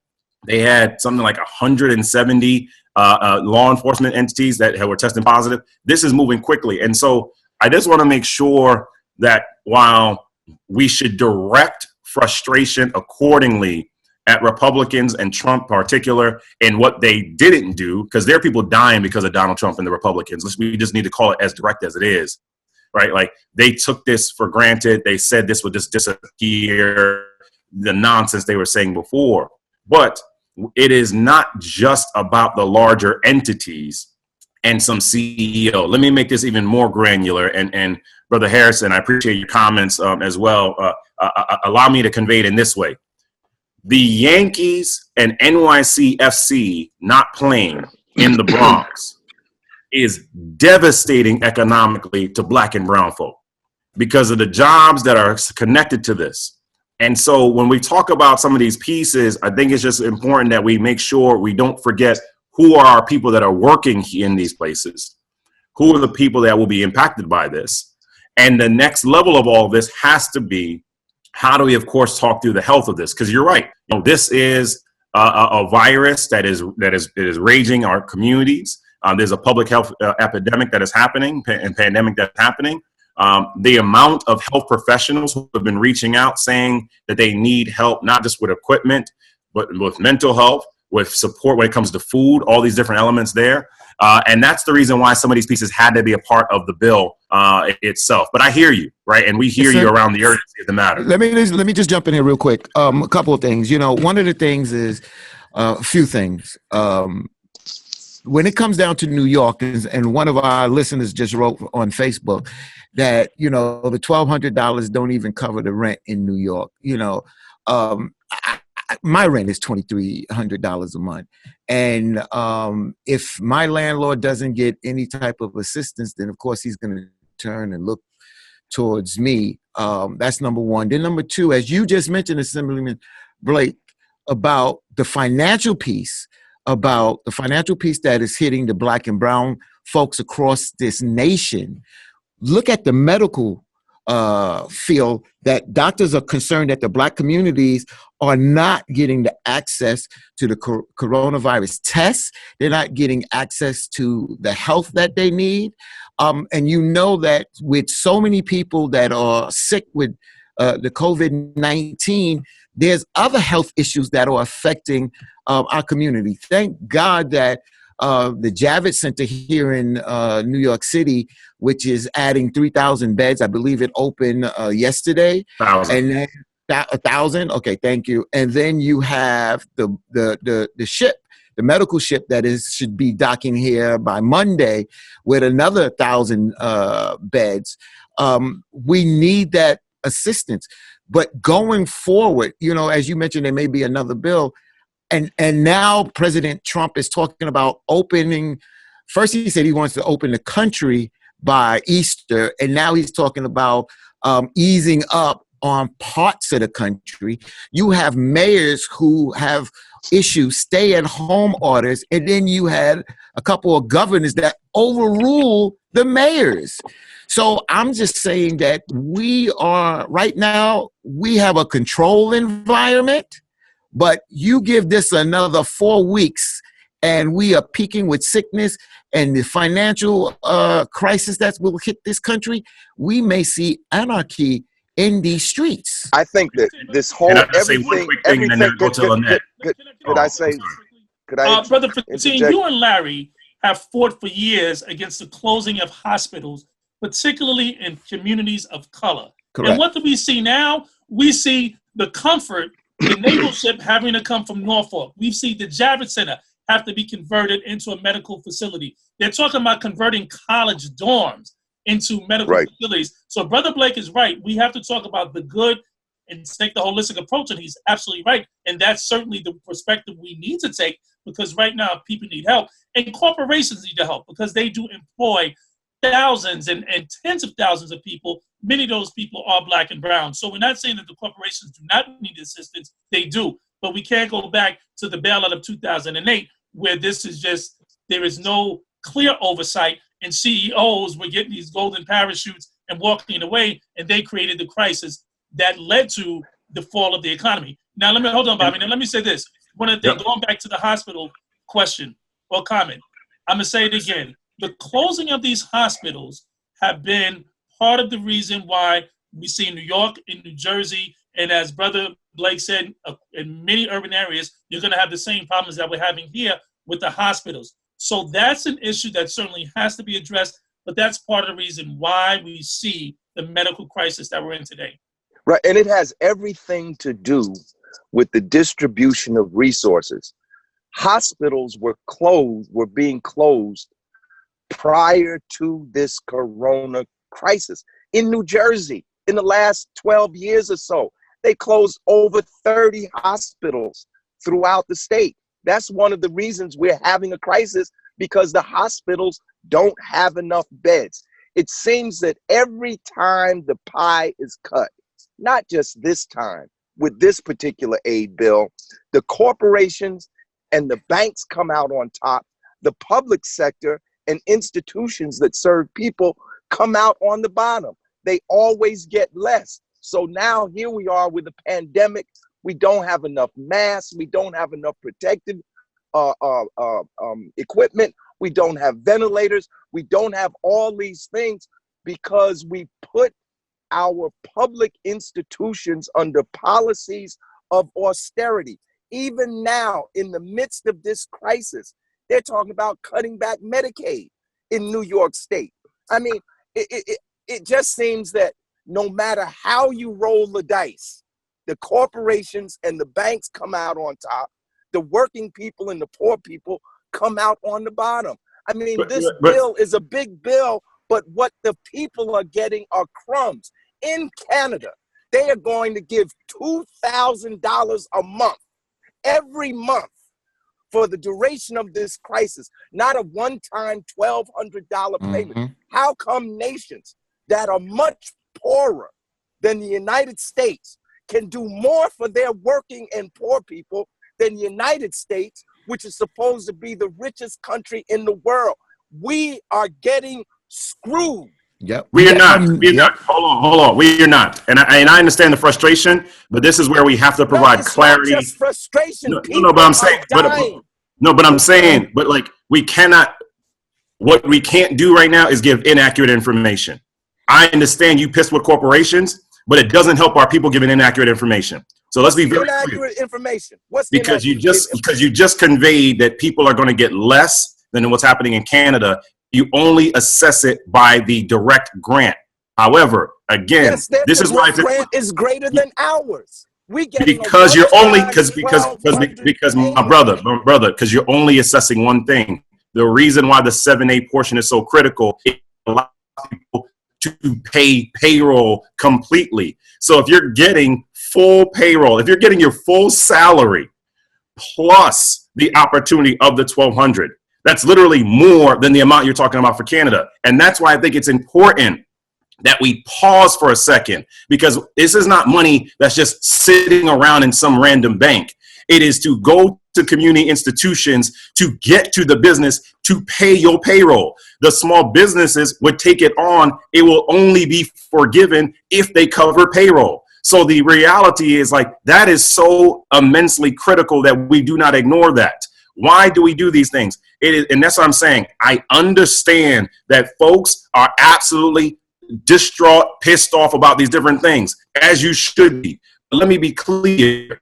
They had something like 170 law enforcement entities that were testing positive. This is moving quickly. And so I just want to make sure that while we should direct frustration accordingly at Republicans and Trump in particular in what they didn't do, because there are people dying because of Donald Trump and the Republicans. We just need to call it as direct as it is, right? Like, they took this for granted. They said this would just disappear, the nonsense they were saying before. But it is not just about the larger entities and some CEO. Let me make this even more granular. And Brother Harrison, I appreciate your comments as well. Allow me to convey it in this way. The Yankees and NYCFC not playing in the Bronx is devastating economically to Black and brown folk because of the jobs that are connected to this. And so when we talk about some of these pieces, I think it's just important that we make sure we don't forget who are our people that are working in these places, who are the people that will be impacted by this. And the next level of all of this has to be, how do we, of course, talk through the health of this? Because you're right, this is a virus that is raging our communities. There's a public health epidemic that is happening and pandemic that's happening. The amount of health professionals who have been reaching out saying that they need help, not just with equipment, but with mental health, with support when it comes to food, all these different elements there. And that's the reason why some of these pieces had to be a part of the bill itself. But I hear you, right? And we hear you around the urgency of the matter. Let me just jump in here real quick. A couple of things. One of the things is a few things. When it comes down to New York, and one of our listeners just wrote on Facebook that, the $1,200 don't even cover the rent in New York. My rent is $2,300 a month. And if my landlord doesn't get any type of assistance, then of course he's going to turn and look towards me. That's number one. Then number two, as you just mentioned, Assemblyman Blake, about the financial piece that is hitting the Black and brown folks across this nation. Look at the medical feel that doctors are concerned that the Black communities are not getting the access to the coronavirus tests. They're not getting access to the health that they need. And you know that with so many people that are sick with the COVID-19, there's other health issues that are affecting our community. Thank God that the Javits Center here in New York City, which is adding 3,000 beds, I believe it opened yesterday. 1,000. And then 1,000. Okay, thank you. And then you have the ship, the medical ship that should be docking here by Monday with another 1,000 beds. We need that assistance. But going forward, you know, as you mentioned, there may be another bill. And now President Trump is talking about opening. First, he said he wants to open the country by Easter. And now he's talking about easing up on parts of the country. You have mayors who have issued stay-at-home orders. And then you had a couple of governors that overrule the mayors. So I'm just saying that we are, right now, we have a control environment. But you give this another 4 weeks and we are peaking with sickness and the financial crisis that will hit this country, we may see anarchy in these streets. I think that this whole everything. Could I say? Could I? Brother Fatiyn, you and Larry have fought for years against the closing of hospitals, particularly in communities of color. Correct. And what do we see now? We see the comfort, the naval ship having to come from Norfolk. We see the Javits Center have to be converted into a medical facility. They're talking about converting college dorms into medical facilities. So Brother Blake is right. We have to talk about the good and take the holistic approach, and he's absolutely right. And that's certainly the perspective we need to take, because right now people need help. And corporations need to help because they do employ thousands and tens of thousands of people. Many of those people are Black and brown. So we're not saying that the corporations do not need assistance. They do. But we can't go back to the bailout of 2008, where this is just, there is no clear oversight, and CEOs were getting these golden parachutes and walking away, and they created the crisis that led to the fall of the economy. Now, hold on, Bobby. Now, let me say this. One of the things, going back to the hospital question or comment, I'm going to say it again. The closing of these hospitals have been part of the reason why we see in New York, in New Jersey, and as Brother Blake said, in many urban areas, you're going to have the same problems that we're having here with the hospitals. So that's an issue that certainly has to be addressed, but that's part of the reason why we see the medical crisis that we're in today. Right, and it has everything to do with the distribution of resources. Hospitals were being closed prior to this corona crisis. In New Jersey, in the last 12 years or so, they closed over 30 hospitals throughout the state. That's one of the reasons we're having a crisis, because the hospitals don't have enough beds. It seems that every time the pie is cut, not just this time with this particular aid bill, the corporations and the banks come out on top. The public sector and institutions that serve people come out on the bottom. They always get less. So now here we are with a pandemic. We don't have enough masks. We don't have enough protective equipment. We don't have ventilators. We don't have all these things because we put our public institutions under policies of austerity. Even now, in the midst of this crisis, they're talking about cutting back Medicaid in New York State. I mean, it just seems that no matter how you roll the dice, the corporations and the banks come out on top. The working people and the poor people come out on the bottom. I mean, this bill is a big bill, but what the people are getting are crumbs. In Canada, they are going to give $2,000 a month, every month, for the duration of this crisis, not a one-time $1,200 payment. How come nations that are much poorer than the United States can do more for their working and poor people than the United States, which is supposed to be the richest country in the world? We are getting screwed Yep. We are not. We are Yep. not. Hold on. We are not. And I understand the frustration, but this is where we have to provide it's clarity. not just frustration. No, but I'm saying, I'm saying, but like, we cannot, what we can't do right now is give inaccurate information. I understand you pissed with corporations, but it doesn't help our people giving inaccurate information. So let's be very clear. Inaccurate information. What's Because you just conveyed that people are going to get less than what's happening in Canada. You only assess it by the direct grant. However, again, this is why grant is greater than ours. Because you're only because my brother, because you're only assessing one thing. The reason why the 7A portion is so critical, it allows people to pay payroll completely. So if you're getting full payroll, if you're getting your full salary plus the opportunity of the 1,200, that's literally more than the amount you're talking about for Canada. And that's why I think it's important that we pause for a second, because this is not money that's just sitting around in some random bank. It is to go to community institutions to get to the business to pay your payroll. The small businesses would take it on. It will only be forgiven if they cover payroll. So the reality is, like, that is so immensely critical that we do not ignore that. Why do we do these things? It is, and that's what I'm saying. I understand that folks are absolutely distraught, pissed off about these different things, as you should be. But let me be clear.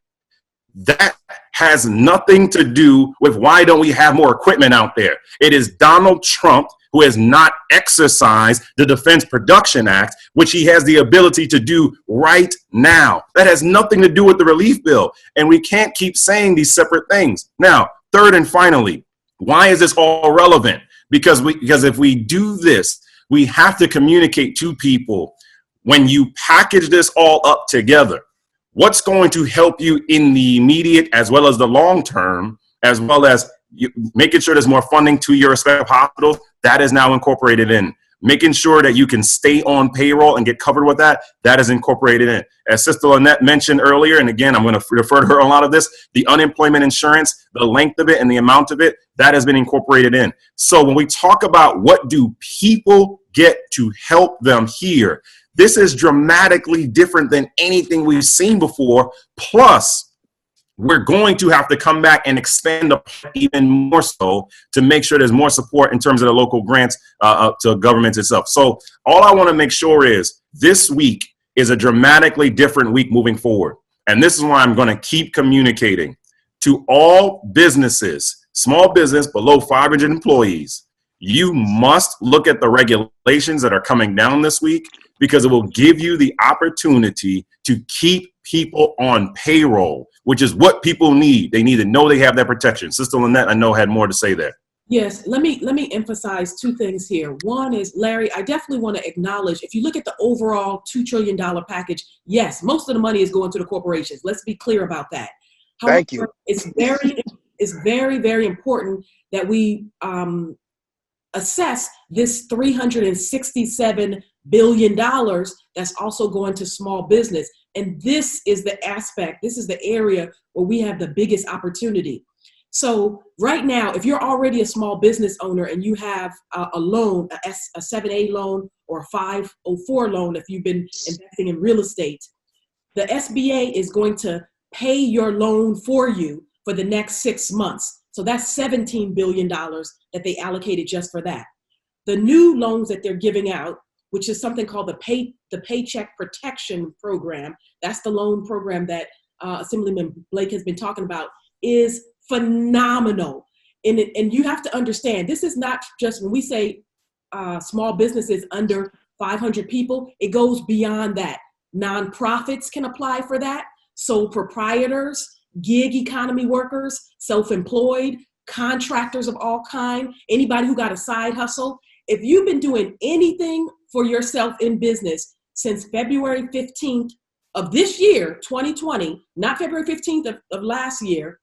That has nothing to do with why don't we have more equipment out there. It is Donald Trump who has not exercised the Defense Production Act, which he has the ability to do right now. That has nothing to do with the relief bill. And we can't keep saying these separate things. Now, third and finally, why is this all relevant? Because if we do this, we have to communicate to people, when you package this all up together, what's going to help you in the immediate as well as the long term, as well as making sure there's more funding to your respective hospitals. That is now incorporated in. Making sure that you can stay on payroll and get covered with that, that is incorporated in. As Sister Lynette mentioned earlier, and again, I'm going to refer to her on a lot of this, the unemployment insurance, the length of it and the amount of it, that has been incorporated in. So when we talk about what do people get to help them here, this is dramatically different than anything we've seen before. Plus, we're going to have to come back and expand even more so to make sure there's more support in terms of the local grants to government itself. So all I want to make sure is this week is a dramatically different week moving forward. And this is why I'm going to keep communicating to all businesses, small business below 500 employees. You must look at the regulations that are coming down this week, because it will give you the opportunity to keep people on payroll, which is what people need. They need to know they have that protection. Sister Lynette, I know, had more to say there. Yes, let me emphasize two things here. One is, Larry, I definitely want to acknowledge, if you look at the overall $2 trillion package, yes, most of the money is going to the corporations. Let's be clear about that. However, thank you. It's very, very important that we assess this $367 billion that's also going to small business. And this is the aspect, this is the area where we have the biggest opportunity. So right now, if you're already a small business owner and you have a loan, a 7A loan or a 504 loan, if you've been investing in real estate, the SBA is going to pay your loan for you for the next 6 months. So that's $17 billion that they allocated just for that. The new loans that they're giving out, which is something called the Paycheck Protection Program, that's the loan program that Assemblyman Blake has been talking about, is phenomenal. And you have to understand, this is not just when we say small businesses under 500 people, it goes beyond that. Nonprofits can apply for that. Sole proprietors, gig economy workers, self-employed, contractors of all kind, anybody who got a side hustle. If you've been doing anything for yourself in business since February 15th of this year, 2020, not February 15th of last year,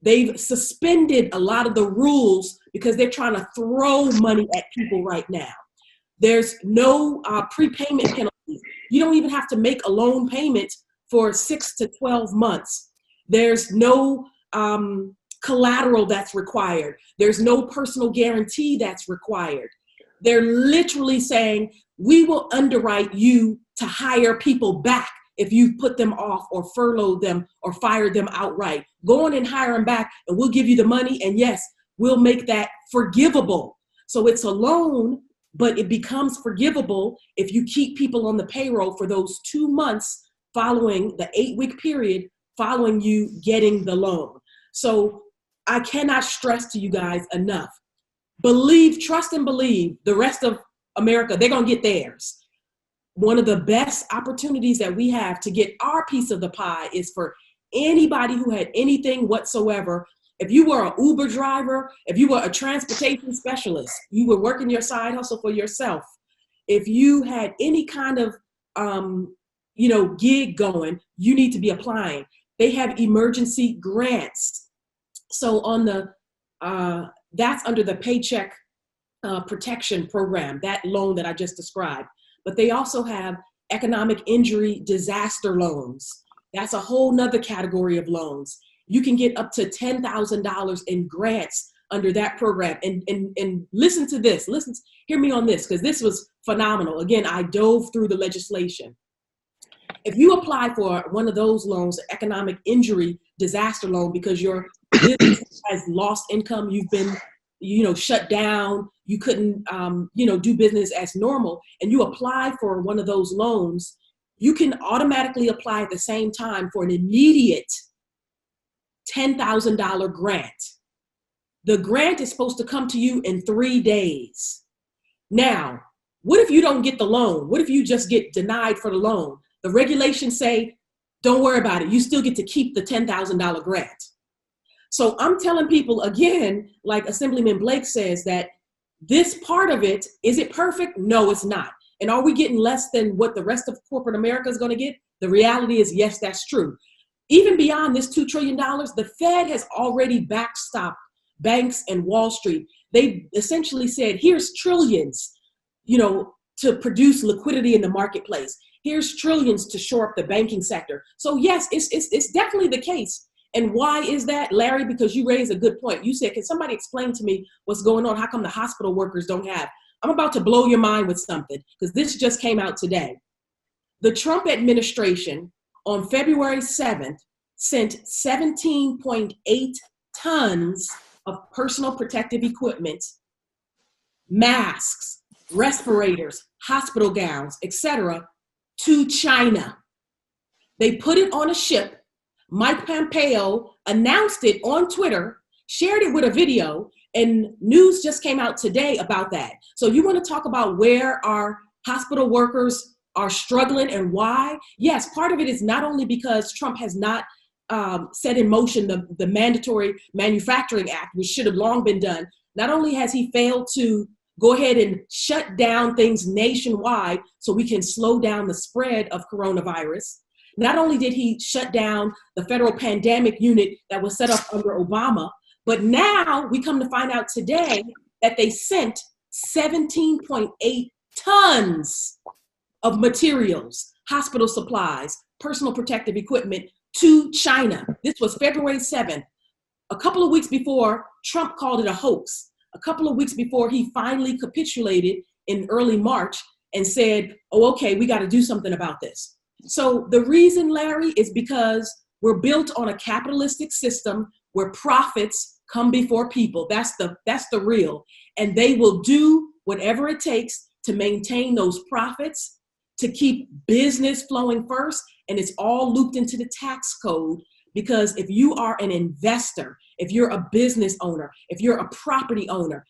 they've suspended a lot of the rules because they're trying to throw money at people right now. There's no prepayment penalties. You don't even have to make a loan payment for 6 to 12 months. There's no collateral that's required. There's no personal guarantee that's required. They're literally saying we will underwrite you to hire people back if you put them off or furloughed them or fired them outright. Go on and hire them back and we'll give you the money. And yes, we'll make that forgivable. So it's a loan, but it becomes forgivable if you keep people on the payroll for those 2 months following the 8-week period following you getting the loan. So I cannot stress to you guys enough. Believe, trust and believe the rest of America, they're going to get theirs. One of the best opportunities that we have to get our piece of the pie is for anybody who had anything whatsoever. If you were an Uber driver, if you were a transportation specialist, you were working your side hustle for yourself. If you had any kind of, gig going, you need to be applying. They have emergency grants. So on the, that's under the Paycheck Protection Program, that loan that I just described. But they also have economic injury disaster loans. That's a whole nother category of loans. You can get up to $10,000 in grants under that program. And listen to this, hear me on this, because this was phenomenal. Again, I dove through the legislation. If you apply for one of those loans, economic injury disaster loan, because your business has lost income, you've been shut down, you couldn't, do business as normal, and you apply for one of those loans, you can automatically apply at the same time for an immediate $10,000 grant. The grant is supposed to come to you in 3 days. Now, what if you don't get the loan? What if you just get denied for the loan? The regulations say, don't worry about it. You still get to keep the $10,000 grant. So I'm telling people again, like Assemblyman Blake says, that this part of it, is it perfect? No, it's not. And are we getting less than what the rest of corporate America is going to get? The reality is, yes, that's true. Even beyond this $2 trillion, the Fed has already backstopped banks and Wall Street. They essentially said, here's trillions, to produce liquidity in the marketplace. Here's trillions to shore up the banking sector. So yes, it's definitely the case. And why is that, Larry? Because you raised a good point. You said, can somebody explain to me what's going on? How come the hospital workers don't have? I'm about to blow your mind with something, because this just came out today. The Trump administration on February 7th sent 17.8 tons of personal protective equipment, masks, respirators, hospital gowns, etc., to China. They put it on a ship. Mike Pompeo announced it on Twitter, shared it with a video, and news just came out today about that. So you want to talk about where our hospital workers are struggling and why? Yes, part of it is not only because Trump has not set in motion the Mandatory Manufacturing Act, which should have long been done. Not only has he failed to go ahead and shut down things nationwide so we can slow down the spread of coronavirus. Not only did he shut down the federal pandemic unit that was set up under Obama, but now we come to find out today that they sent 17.8 tons of materials, hospital supplies, personal protective equipment to China. This was February 7th, a couple of weeks before Trump called it a hoax, a couple of weeks before he finally capitulated in early March and said, oh, okay, we got to do something about this. So the reason, Larry, is because we're built on a capitalistic system where profits come before people. That's the real. And they will do whatever it takes to maintain those profits, to keep business flowing first. And it's all looped into the tax code, because if you are an investor, if you're a business owner, if you're a property owner,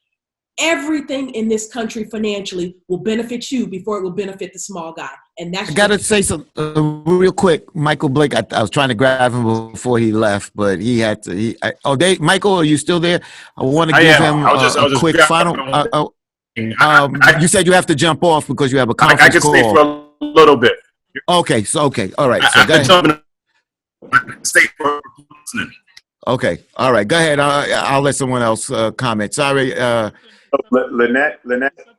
everything in this country financially will benefit you before it will benefit the small guy. And that's— I got to say something real quick. Michael Blake, I was trying to grab him before he left, but he had to. Michael, are you still there? I want to give him a quick final. You said you have to jump off because you have a conference call. I can stay for a little bit. Okay, all right. So go ahead. Stay for listening. Okay, all right. Go ahead. I'll let someone else comment. Sorry. Lynette,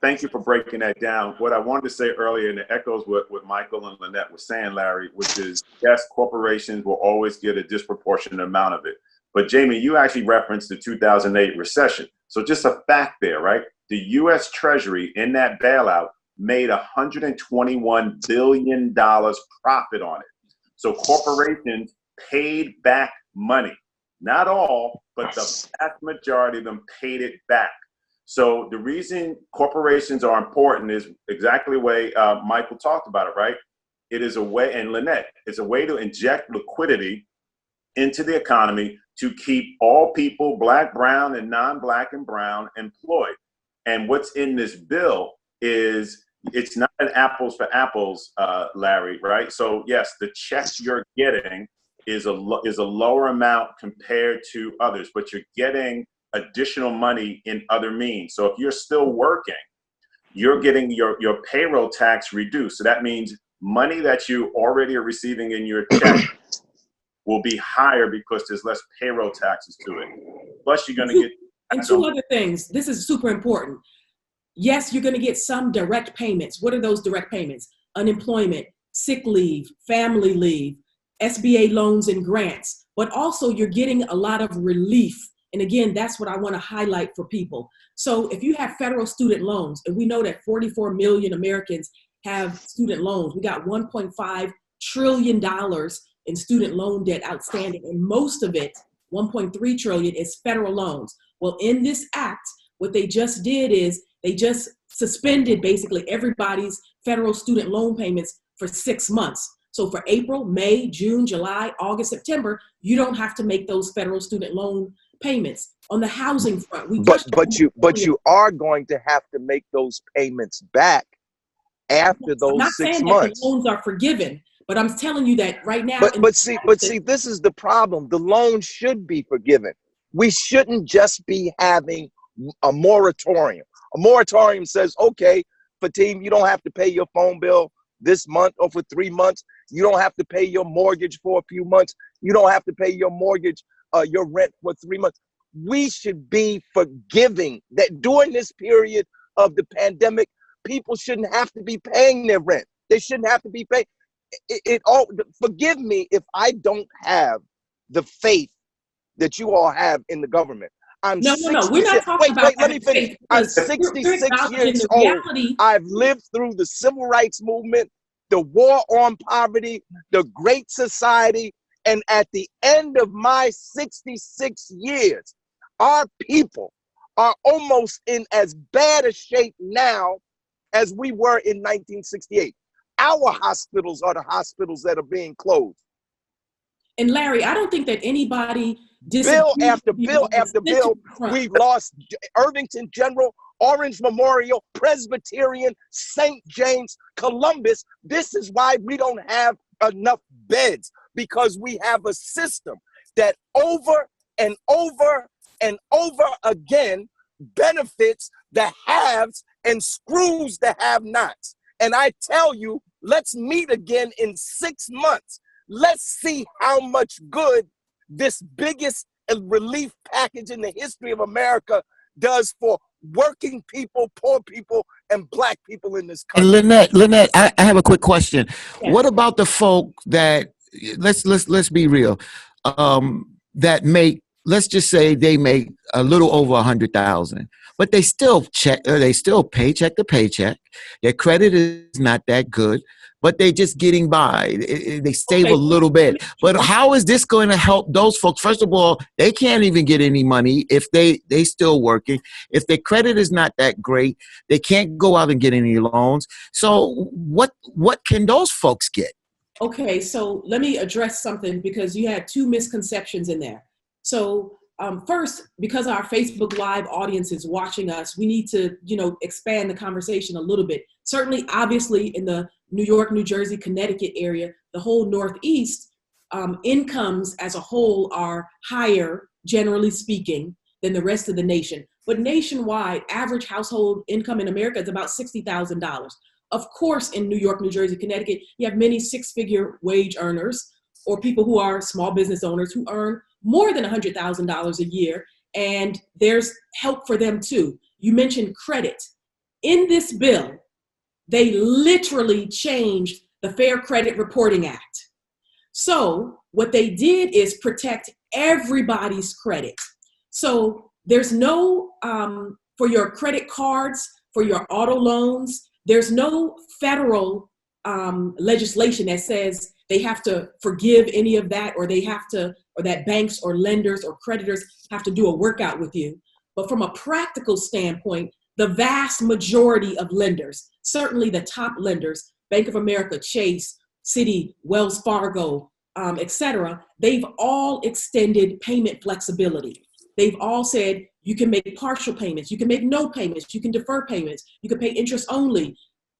thank you for breaking that down. What I wanted to say earlier, and it echoes what Michael and Lynette were saying, Larry, which is, yes, corporations will always get a disproportionate amount of it. But Jamie, you actually referenced the 2008 recession. So just a fact there, right? The U.S. Treasury in that bailout made $121 billion profit on it. So corporations paid back money. Not all, but the vast majority of them paid it back. So the reason corporations are important is exactly the way Michael talked about it, right? It is a way, and Lynette, it's a way to inject liquidity into the economy to keep all people, black, brown, and non-black and brown, employed. And what's in this bill is, it's not an apples for apples, Larry, right? So yes, the checks you're getting is a lower amount compared to others, but you're getting additional money in other means. So if you're still working, you're getting your payroll tax reduced. So that means money that you already are receiving in your check will be higher because there's less payroll taxes to it. Plus, you're going to get... And two other things. This is super important. Yes, you're going to get some direct payments. What are those direct payments? Unemployment, sick leave, family leave, SBA loans and grants. But also, you're getting a lot of relief. And again, that's what I want to highlight for people. So if you have federal student loans, and we know that 44 million Americans have student loans, we got $1.5 trillion in student loan debt outstanding, and most of it, 1.3 trillion, is federal loans. Well, in this act, what they just did is they just suspended basically everybody's federal student loan payments for 6 months. So for April, May, June, July, August, September, you don't have to make those federal student loan payments. On the housing front, but you are going to have to make those payments back after those 6 months. I'm not saying that the loans are forgiven, but I'm telling you that right now. But see, this is the problem. The loan should be forgiven. We shouldn't just be having a moratorium. A moratorium says, okay, Fatiyn, you don't have to pay your phone bill this month or for 3 months. You don't have to pay your mortgage for a few months. You don't have to pay your mortgage, your rent for 3 months. We should be forgiving that during this period of the pandemic, people shouldn't have to be paying their rent. They shouldn't have to be paying. Forgive me if I don't have the faith that you all have in the government. No, we're not talking about let me finish. I'm 66 years old. I've lived through the civil rights movement, the war on poverty, the Great Society, and at the end of my 66 years, our people are almost in as bad a shape now as we were in 1968. Our hospitals are the hospitals that are being closed. And Larry, I don't think that anybody bill after bill after bill, we've lost Irvington General, Orange Memorial, Presbyterian, St. James, Columbus. This is why we don't have enough beds, because we have a system that over and over and over again benefits the haves and screws the have-nots. And I tell you, let's meet again in 6 months. Let's see how much good this biggest relief package in the history of America does for working people, poor people, and black people in this country. And Lynette, I have a quick question. Yeah. What about the folk that, let's be real, that make, let's just say they make a little over 100,000, but they still paycheck to paycheck. Their credit is not that good, but they're just getting by. They save a little bit. But how is this going to help those folks? First of all, they can't even get any money if they still working. If their credit is not that great, they can't go out and get any loans. So what can those folks get? Okay, so let me address something, because you had two misconceptions in there. So first, because our Facebook Live audience is watching us, we need to, expand the conversation a little bit. Certainly, obviously, in the New York, New Jersey, Connecticut area, the whole Northeast, incomes as a whole are higher, generally speaking, than the rest of the nation. But nationwide, average household income in America is about $60,000. Of course, in New York, New Jersey, Connecticut, you have many six-figure wage earners or people who are small business owners who earn more than $100,000 a year, and there's help for them too. You mentioned credit. In this bill, they literally changed the Fair Credit Reporting Act. So what they did is protect everybody's credit. So there's no, for your credit cards, for your auto loans, there's no federal legislation that says they have to forgive any of that, or they have to, or that banks or lenders or creditors have to do a workout with you. But from a practical standpoint, the vast majority of lenders, certainly the top lenders, Bank of America, Chase, Citi, Wells Fargo, et cetera, they've all extended payment flexibility. They've all said you can make partial payments, you can make no payments, you can defer payments, you can pay interest only.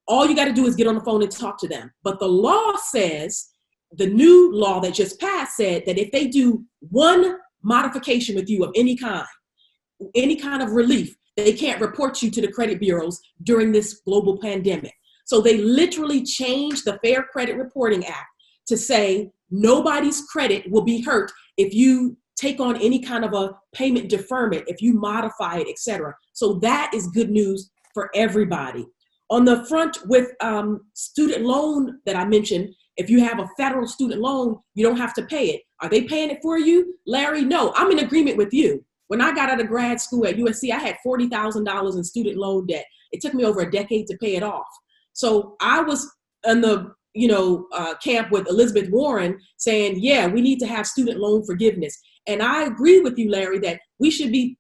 All you got to do is get on the phone and talk to them. But the law says, the new law that just passed said that if they do one modification with you of any kind of relief, they can't report you to the credit bureaus during this global pandemic. So they literally changed the Fair Credit Reporting Act to say nobody's credit will be hurt if you take on any kind of a payment deferment, if you modify it, et cetera. So that is good news for everybody. On the front with student loan that I mentioned, if you have a federal student loan, you don't have to pay it. Are they paying it for you, Larry? No, I'm in agreement with you. When I got out of grad school at USC, I had $40,000 in student loan debt. It took me over a decade to pay it off. So I was in the camp with Elizabeth Warren saying, yeah, we need to have student loan forgiveness. And I agree with you, Larry, that we should be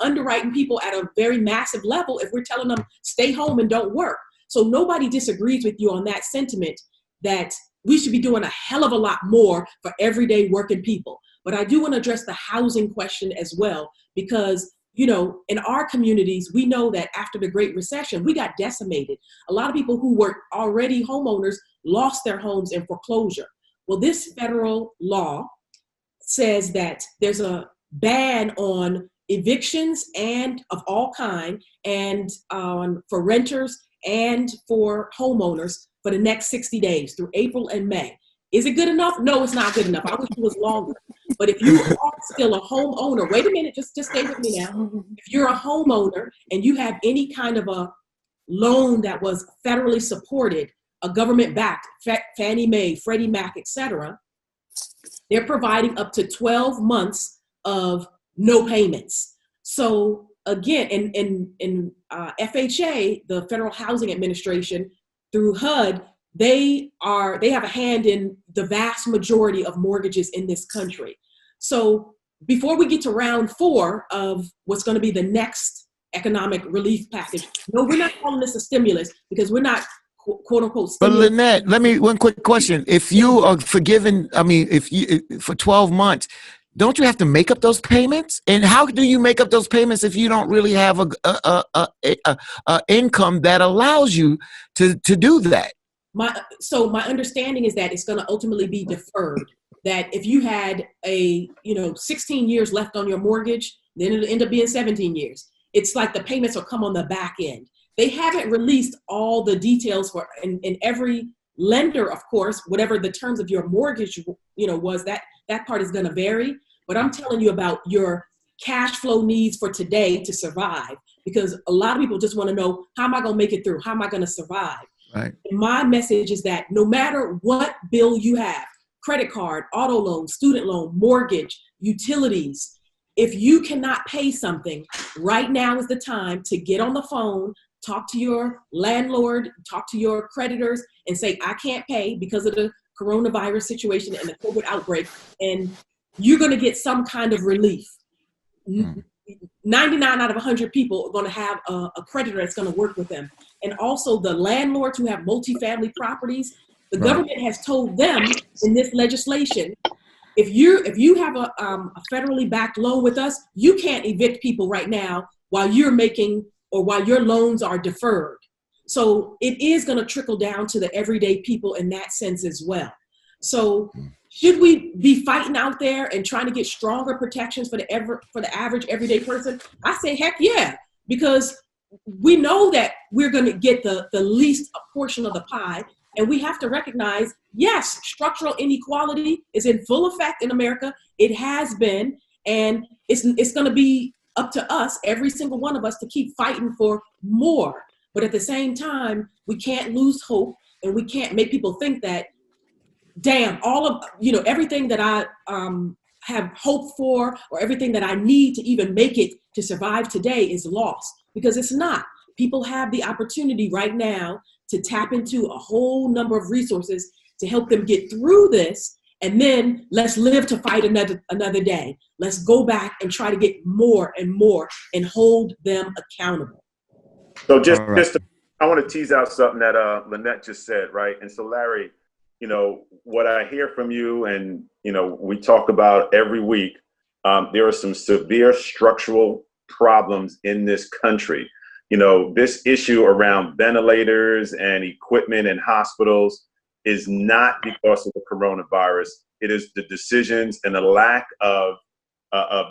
underwriting people at a very massive level if we're telling them stay home and don't work. So nobody disagrees with you on that sentiment that we should be doing a hell of a lot more for everyday working people. But I do want to address the housing question as well, because, in our communities, we know that after the Great Recession, we got decimated. A lot of people who were already homeowners lost their homes in foreclosure. Well, this federal law says that there's a ban on evictions and of all kind, and for renters and for homeowners for the next 60 days through April and May. Is it good enough? No, it's not good enough. I wish it was longer. But if you are still a homeowner, wait a minute, just stay with me now. If you're a homeowner and you have any kind of a loan that was federally supported, a government-backed, Fannie Mae, Freddie Mac, et cetera, they're providing up to 12 months of no payments. So again, in FHA, the Federal Housing Administration, through HUD, they have a hand in the vast majority of mortgages in this country. So before we get to round 4 of what's going to be the next economic relief package, no, we're not calling this a stimulus because we're not quote unquote stimulus. But Lynette, one quick question. If you are forgiven, if you for 12 months, don't you have to make up those payments? And how do you make up those payments if you don't really have a income that allows you to do that? So my understanding is that it's going to ultimately be deferred. That if you had 16 years left on your mortgage, then it'll end up being 17 years. It's like the payments will come on the back end. They haven't released all the details for, and every lender, of course, whatever the terms of your mortgage, was, that part is going to vary. But I'm telling you about your cash flow needs for today to survive, because a lot of people just want to know, how am I going to make it through? How am I going to survive? Right. And my message is that no matter what bill you have, credit card, auto loan, student loan, mortgage, utilities, if you cannot pay something, right now is the time to get on the phone, talk to your landlord, talk to your creditors, and say, I can't pay because of the coronavirus situation and the COVID outbreak, and you're going to get some kind of relief. 99 out of 100 people are going to have a creditor that's going to work with them. And also the landlords who have multifamily properties, the government has told them in this legislation, if you have a federally backed loan with us, you can't evict people right now while you're making, or while your loans are deferred. So it is going to trickle down to the everyday people in that sense as well. So should we be fighting out there and trying to get stronger protections for the average everyday person? I say, heck yeah, because we know that we're going to get the least portion of the pie. And we have to recognize, yes, structural inequality is in full effect in America. It has been, and it's going to be up to us, every single one of us, to keep fighting for more. But at the same time, we can't lose hope, and we can't make people think that, damn, all of, everything that I have hoped for, or everything that I need to even make it to survive today is lost, because it's not. people have the opportunity right now to tap into a whole number of resources to help them get through this. And then let's live to fight another day. Let's go back and try to get more and more and hold them accountable. So I want to tease out something that Lynette just said, right? And so Larry, you know, what I hear from you and, you know, we talk about every week, there are some severe structural problems in this country. You know, this issue around ventilators and equipment in hospitals is not because of the coronavirus. It is the decisions and the lack of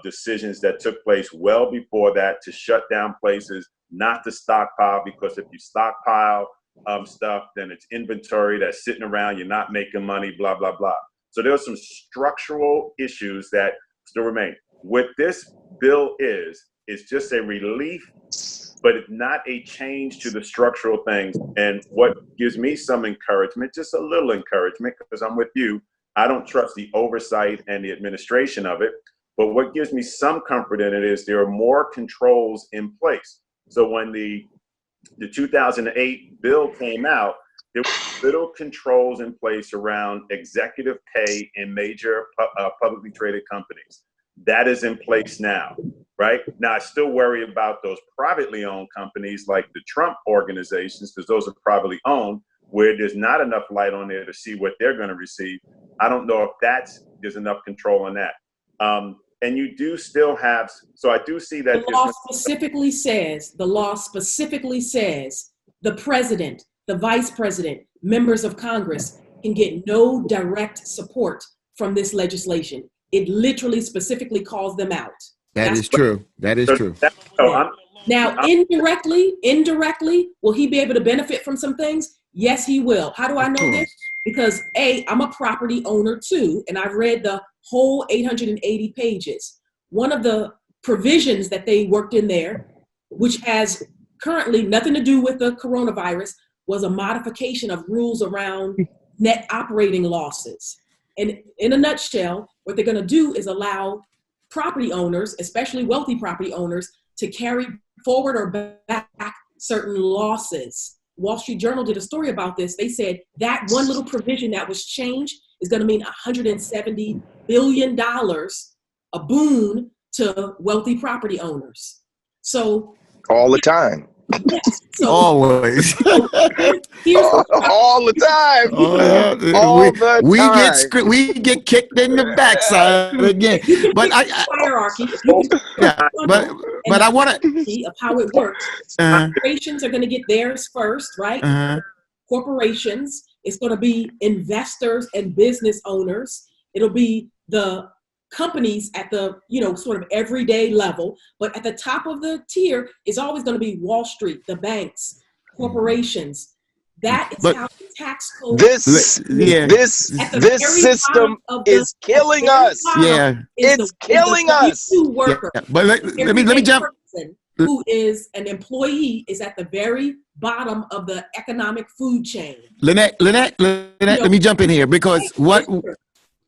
decisions that took place well before that to shut down places, not to stockpile, because if you stockpile stuff, then it's inventory that's sitting around, you're not making money, blah, blah, blah. So there's some structural issues that still remain. What this bill is just a relief, but it's not a change to the structural things. And what gives me some encouragement, just a little encouragement, because I'm with you, I don't trust the oversight and the administration of it. But what gives me some comfort in it is there are more controls in place. So when the 2008 bill came out, there were little controls in place around executive pay in major publicly traded companies. That is in place now, right? Now, I still worry about those privately owned companies like the Trump organizations, because those are privately owned, where there's not enough light on there to see what they're going to receive. I don't know if there's enough control on that. And you do still have, so I do see that. The law specifically says the president, the vice president, members of Congress can get no direct support from this legislation. It literally specifically calls them out. That is true. Now, indirectly, will he be able to benefit from some things? Yes, he will. How do I know this? Because I'm a property owner too, and I've read the whole 880 pages. One of the provisions that they worked in there, which has currently nothing to do with the coronavirus, was a modification of rules around net operating losses. And in a nutshell, what they're going to do is allow property owners, especially wealthy property owners, to carry forward or back certain losses. Wall Street Journal did a story about this. They said that one little provision that was changed is going to mean $170 billion, a boon to wealthy property owners. So all the time. Yes. So, always. All the time. We get kicked in the backside again. But hierarchy. But I want to of how it works. Corporations are going to get theirs first, right? Corporations. It's going to be investors and business owners. It'll be the companies at the, sort of everyday level, but at the top of the tier is always going to be Wall Street, the banks, corporations. That is how the tax code. This system is killing us. Yeah, it's killing us. Worker. Yeah. But let me jump. Who is an employee is at the very bottom of the economic food chain. Lynette, let me jump in here because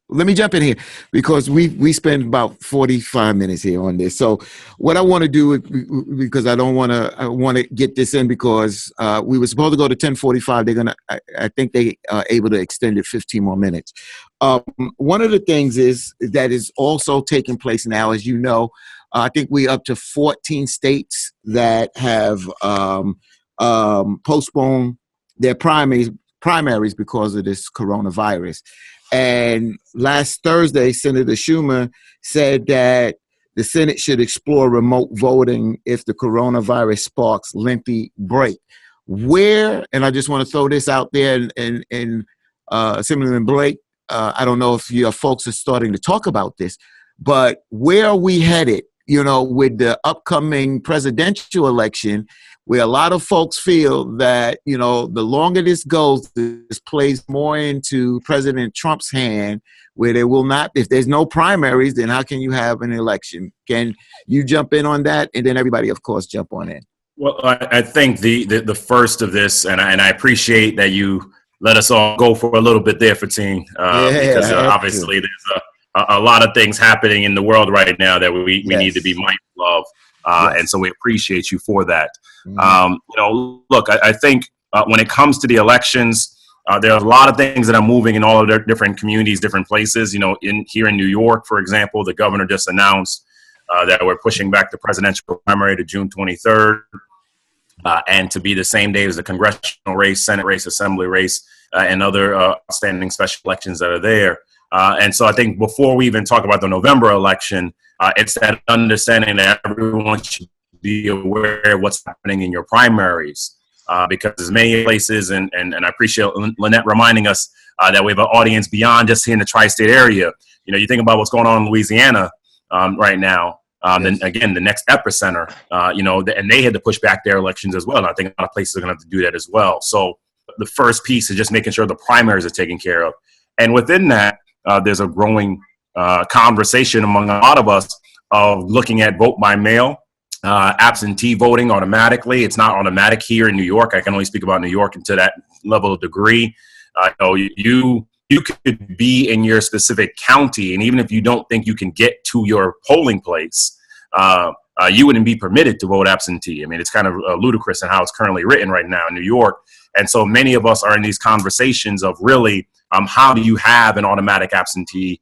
Let me jump in here because we spend about 45 minutes here on this. So what I want to do, because I want to get this in because we were supposed to go to 10:45. I think they are able to extend it 15 more minutes. One of the things that is also taking place now, as you know, I think we're up to 14 states that have postponed their primaries because of this coronavirus. And last Thursday, Senator Schumer said that the Senate should explore remote voting if the coronavirus sparks lengthy break. Where, and I just want to throw this out there, and Assemblyman Blake, I don't know if your folks are starting to talk about this, but where are we headed, with the upcoming presidential election, where a lot of folks feel that, the longer this goes, this plays more into President Trump's hand, where there will not, if there's no primaries, then how can you have an election? Can you jump in on that? And then everybody, of course, jump on in. Well, I think the first of this, and I appreciate that you let us all go for a little bit there, Fatiyn, because obviously there's a lot of things happening in the world right now that we need to be mindful And so we appreciate you for that. Mm-hmm. Look, I think when it comes to the elections, there are a lot of things that are moving in all of their different communities, different places. Here in New York, for example, the governor just announced that we're pushing back the presidential primary to June 23rd, and to be the same day as the congressional race, Senate race, Assembly race, and other outstanding special elections that are there. And so I think before we even talk about the November election, it's that understanding that everyone should be aware of what's happening in your primaries, because there's many places, and I appreciate Lynette reminding us that we have an audience beyond just here in the tri-state area. You think about what's going on in Louisiana right now. Then again, the next epicenter, and they had to push back their elections as well. And I think a lot of places are going to have to do that as well. So the first piece is just making sure the primaries are taken care of. And within that, there's a growing conversation among a lot of us of looking at vote by mail, absentee voting automatically. It's not automatic here in New York. I can only speak about New York to that level of degree. You could be in your specific county, and even if you don't think you can get to your polling place, you wouldn't be permitted to vote absentee. I mean, it's kind of ludicrous in how it's currently written right now in New York. And so many of us are in these conversations of really, how do you have an automatic absentee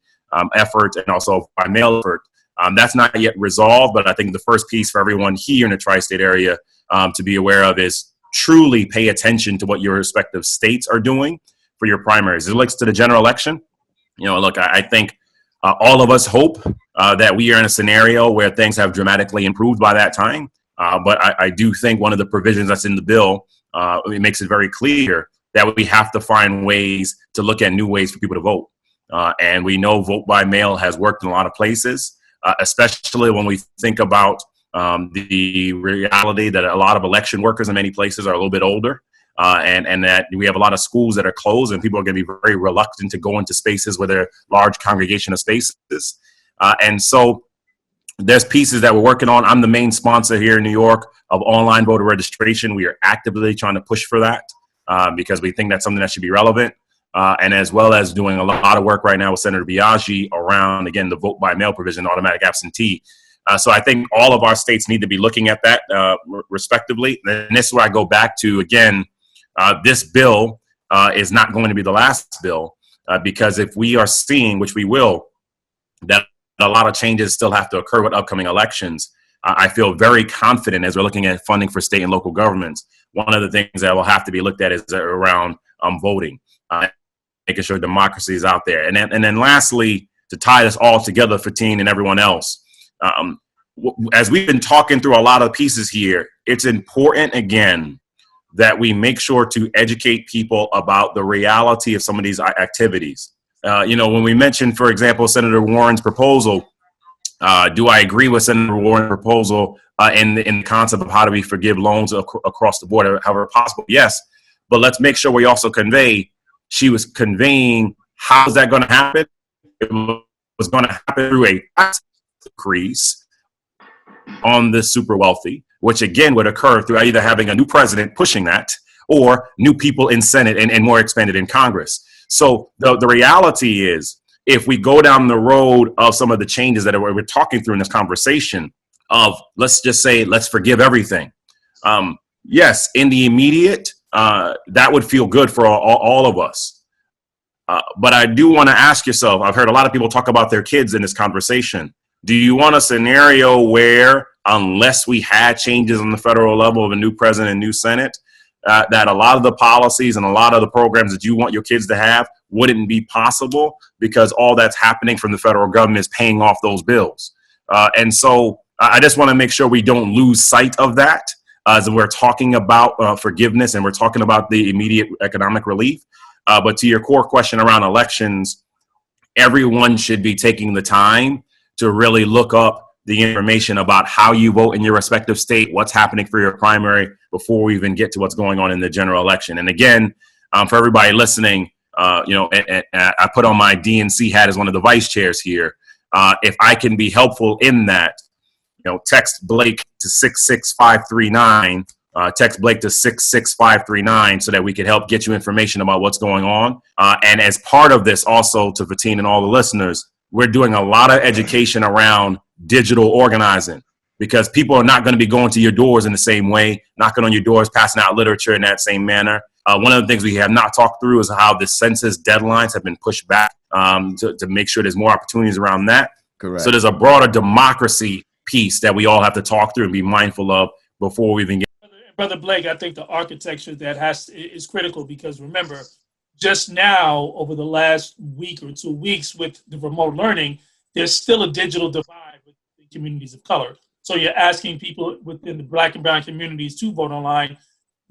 effort and also by mail effort? That's not yet resolved, but I think the first piece for everyone here in the tri-state area to be aware of is truly pay attention to what your respective states are doing for your primaries. As it relates to the general election, look, I think all of us hope that we are in a scenario where things have dramatically improved by that time. But I do think one of the provisions that's in the bill, it makes it very clear that we have to find ways to look at new ways for people to vote. And we know vote by mail has worked in a lot of places, especially when we think about the reality that a lot of election workers in many places are a little bit older. And that we have a lot of schools that are closed, and people are going to be very reluctant to go into spaces where there are large congregation of spaces. And so there's pieces that we're working on. I'm the main sponsor here in New York of online voter registration. We are actively trying to push for that because we think that's something that should be relevant. And as well as doing a lot of work right now with Senator Biaggi around, again, the vote by mail provision, automatic absentee. So I think all of our states need to be looking at that respectively. And this is where I go back to, again, this bill is not going to be the last bill because if we are seeing, which we will, that a lot of changes still have to occur with upcoming elections, I feel very confident as we're looking at funding for state and local governments. One of the things that will have to be looked at is around voting, making sure democracy is out there. And then lastly, to tie this all together, Fatiyn and everyone else, as we've been talking through a lot of pieces here, it's important, again, that we make sure to educate people about the reality of some of these activities. When we mentioned, for example, Senator Warren's proposal, do I agree with Senator Warren's proposal in the concept of how do we forgive loans across the board, however possible? Yes, but let's make sure we also convey, she was conveying how is that going to happen? It was going to happen through a tax increase on the super wealthy, which again would occur through either having a new president pushing that or new people in Senate and more expanded in Congress. So the reality is, if we go down the road of some of the changes that we're talking through in this conversation of, let's just say, let's forgive everything. Yes, in the immediate, that would feel good for all of us. But I do want to ask yourself, I've heard a lot of people talk about their kids in this conversation. Do you want a scenario where, unless we had changes on the federal level of a new president and new Senate, that a lot of the policies and a lot of the programs that you want your kids to have wouldn't be possible because all that's happening from the federal government is paying off those bills? And so I just want to make sure we don't lose sight of that as we're talking about forgiveness and we're talking about the immediate economic relief. But to your core question around elections, everyone should be taking the time to really look up the information about how you vote in your respective state, what's happening for your primary before we even get to what's going on in the general election. And again, for everybody listening, I put on my DNC hat as one of the vice chairs here. If I can be helpful in that, text Blake to 66539, text Blake to 66539 so that we can help get you information about what's going on. And as part of this also, to Fatiyn and all the listeners, we're doing a lot of education around digital organizing. because people are not going to be going to your doors in the same way, knocking on your doors, passing out literature in that same manner. One of the things we have not talked through is how the census deadlines have been pushed back to make sure there's more opportunities around that. Correct. So there's a broader democracy piece that we all have to talk through and be mindful of before we even get. Brother Blake, I think the architecture that is critical, because remember, just now over the last week or 2 weeks with the remote learning, there's still a digital divide with the communities of color. So you're asking people within the Black and brown communities to vote online.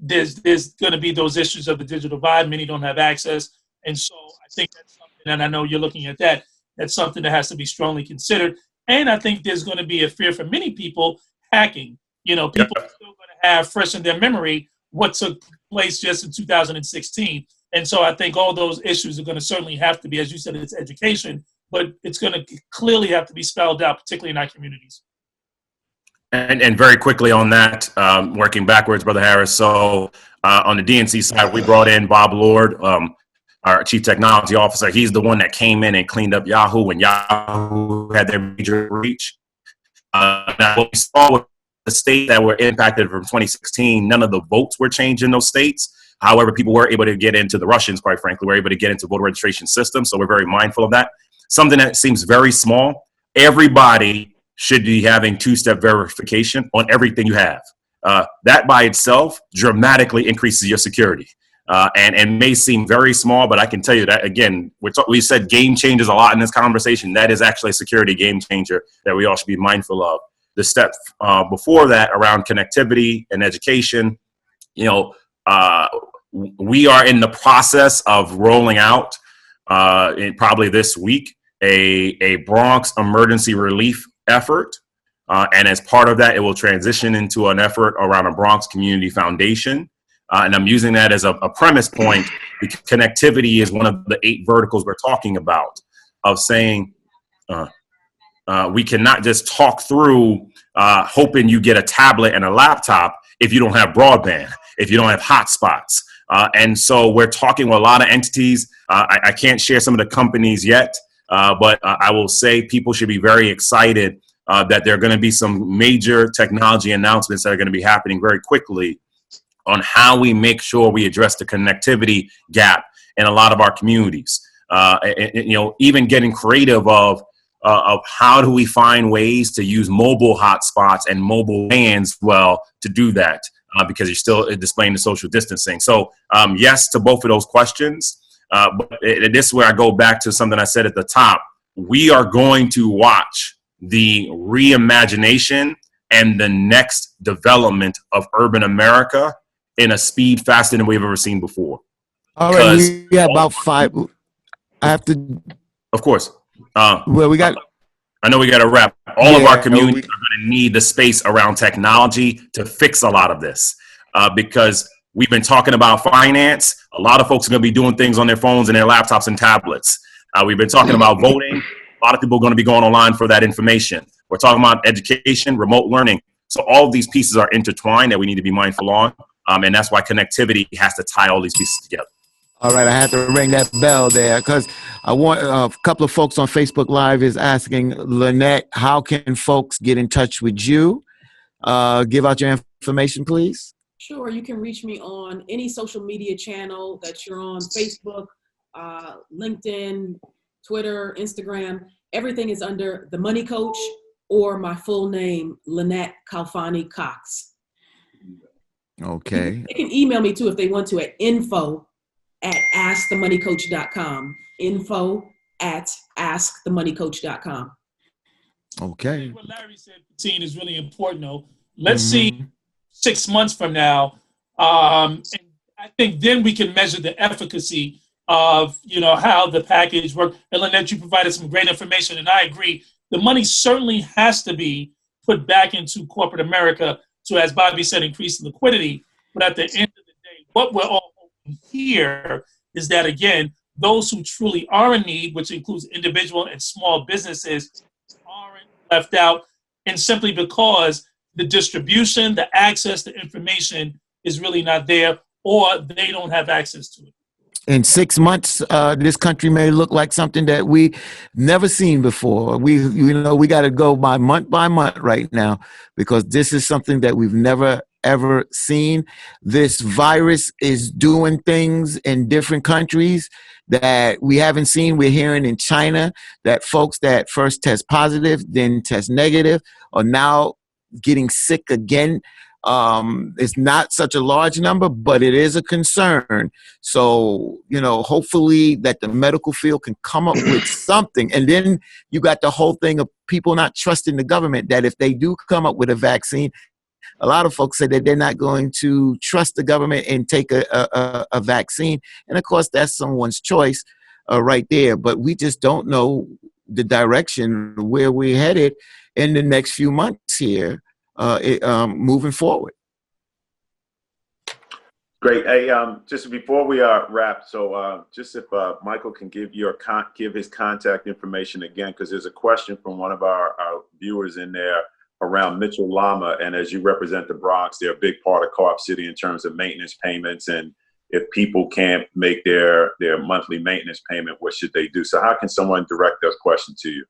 There's going to be those issues of the digital divide. Many don't have access. And so I think that's something, and I know you're looking at that, that's something that has to be strongly considered. And I think there's going to be a fear for many people hacking. You know, people are still going to have fresh in their memory what took place just in 2016. And so I think all those issues are going to certainly have to be, as you said, it's education, but it's going to clearly have to be spelled out, particularly in our communities. And very quickly on that, working backwards, Brother Harris. So on the DNC side, we brought in Bob Lord, our chief technology officer. He's the one that came in and cleaned up Yahoo when Yahoo had their major breach. Now what we saw with the states that were impacted from 2016, none of the votes were changed in those states. However, people were able to get into, the Russians, quite frankly, were able to get into voter registration system. So we're very mindful of that. Something that seems very small. Everybody should be having two-step verification on everything you have. That by itself dramatically increases your security. And may seem very small, but I can tell you that, again, we said game changers a lot in this conversation. That is actually a security game changer that we all should be mindful of. The step before that around connectivity and education, we are in the process of rolling out probably this week a Bronx emergency relief effort. And as part of that, it will transition into an effort around a Bronx Community Foundation. And I'm using that as a premise point because connectivity is one of the 8 verticals we're talking about, of saying we cannot just talk through hoping you get a tablet and a laptop if you don't have broadband, if you don't have hotspots. And so we're talking with a lot of entities. I can't share some of the companies yet, but I will say people should be very excited that there are going to be some major technology announcements that are going to be happening very quickly on how we make sure we address the connectivity gap in a lot of our communities. Even getting creative of how do we find ways to use mobile hotspots and mobile vans well to do that, because you're still displaying the social distancing. So yes to both of those questions. But this is where I go back to something I said at the top. We are going to watch the reimagination and the next development of urban America in a speed faster than we've ever seen before. All right, we have about 5. I have to. Of course. Well, we got. I know we got to wrap. All of our communities are going to need the space around technology to fix a lot of this, because we've been talking about finance. A lot of folks are going to be doing things on their phones and their laptops and tablets. We've been talking about voting. A lot of people are going to be going online for that information. We're talking about education, remote learning. So all of these pieces are intertwined that we need to be mindful on. And that's why connectivity has to tie all these pieces together. All right, I had to ring that bell there because I want a couple of folks on Facebook Live is asking, Lynette, how can folks get in touch with you? Give out your information, please. Sure, you can reach me on any social media channel that you're on, Facebook, LinkedIn, Twitter, Instagram. Everything is under The Money Coach or my full name, Lynette Kalfani Cox. Okay. They can email me too if they want to at info@askthemoneycoach.com. info@askthemoneycoach.com. Okay. What Larry said, Fatiyn, is really important though. Let's see 6 months from now. And I think then we can measure the efficacy of, how the package works. And Lynette, you provided some great information, and I agree. The money certainly has to be put back into corporate America to, as Bobby said, increase liquidity. But at the end of the day, what we're all hoping here is that, again, those who truly are in need, which includes individual and small businesses, aren't left out, and simply because the distribution, the access to information is really not there, or they don't have access to it. in 6 months, this country may look like something that we never seen before. We got to go by month right now, because this is something that we've never ever seen. This virus is doing things in different countries that we haven't seen. We're hearing in China that folks that first test positive, then test negative, are now getting sick again. It's not such a large number, but it is a concern. So, hopefully that the medical field can come up with something. And then you got the whole thing of people not trusting the government, that if they do come up with a vaccine, a lot of folks say that they're not going to trust the government and take a vaccine. And of course, that's someone's choice right there. But we just don't know the direction where we're headed in the next few months here. Moving forward. Great. Hey, just before we wrap, so just if Michael can give his contact information again, because there's a question from one of our viewers in there around Mitchell Lama, and as you represent the Bronx, they're a big part of Co-op City in terms of maintenance payments, and if people can't make their monthly maintenance payment, what should they do? So how can someone direct those questions to you?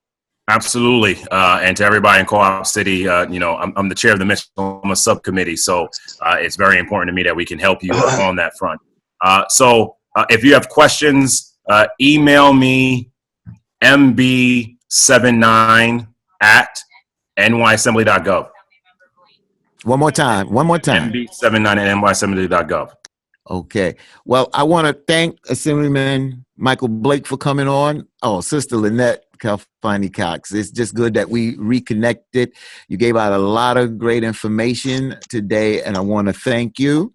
Absolutely. And to everybody in Co-op City, I'm the chair of the Mitchell Lama subcommittee. So it's very important to me that we can help you on that front. So if you have questions, email me mb79@nyassembly.gov. One more time. mb79@nyassembly.gov. Okay. Well, I want to thank Assemblyman Michael Blake for coming on. Oh, Sister Lynette Calfani Cox. It's just good that we reconnected. You gave out a lot of great information today, and I want to thank you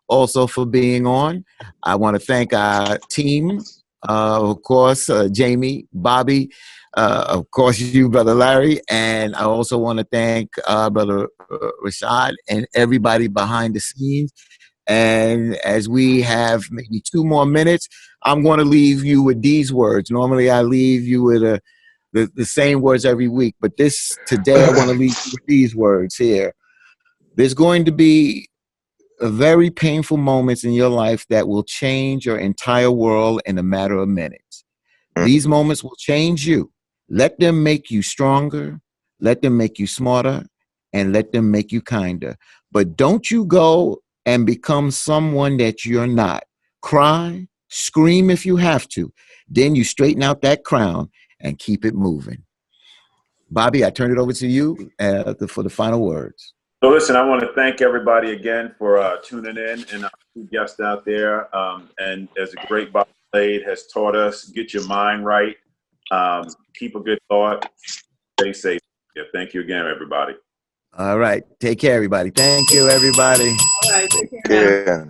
also for being on. I want to thank our team, of course, Jamie, Bobby, of course, you, Brother Larry, and I also want to thank Brother Rashad and everybody behind the scenes. And as we have maybe 2 more minutes, I'm going to leave you with these words. Normally, I leave you with the same words every week, but today I want to leave you with these words here. There's going to be very painful moments in your life that will change your entire world in a matter of minutes. These moments will change you. Let them make you stronger. Let them make you smarter, and let them make you kinder. But don't you go and become someone that you're not. Cry, scream if you have to. Then you straighten out that crown and keep it moving. Bobby, I turn it over to you for the final words. So listen, I want to thank everybody again for tuning in, and our 2 guests out there. And as a great Bob Blade has taught us, get your mind right. Keep a good thought. Stay safe. Yeah, thank you again, everybody. All right. Take care, everybody. Thank you, everybody. All right. Take care. Yeah.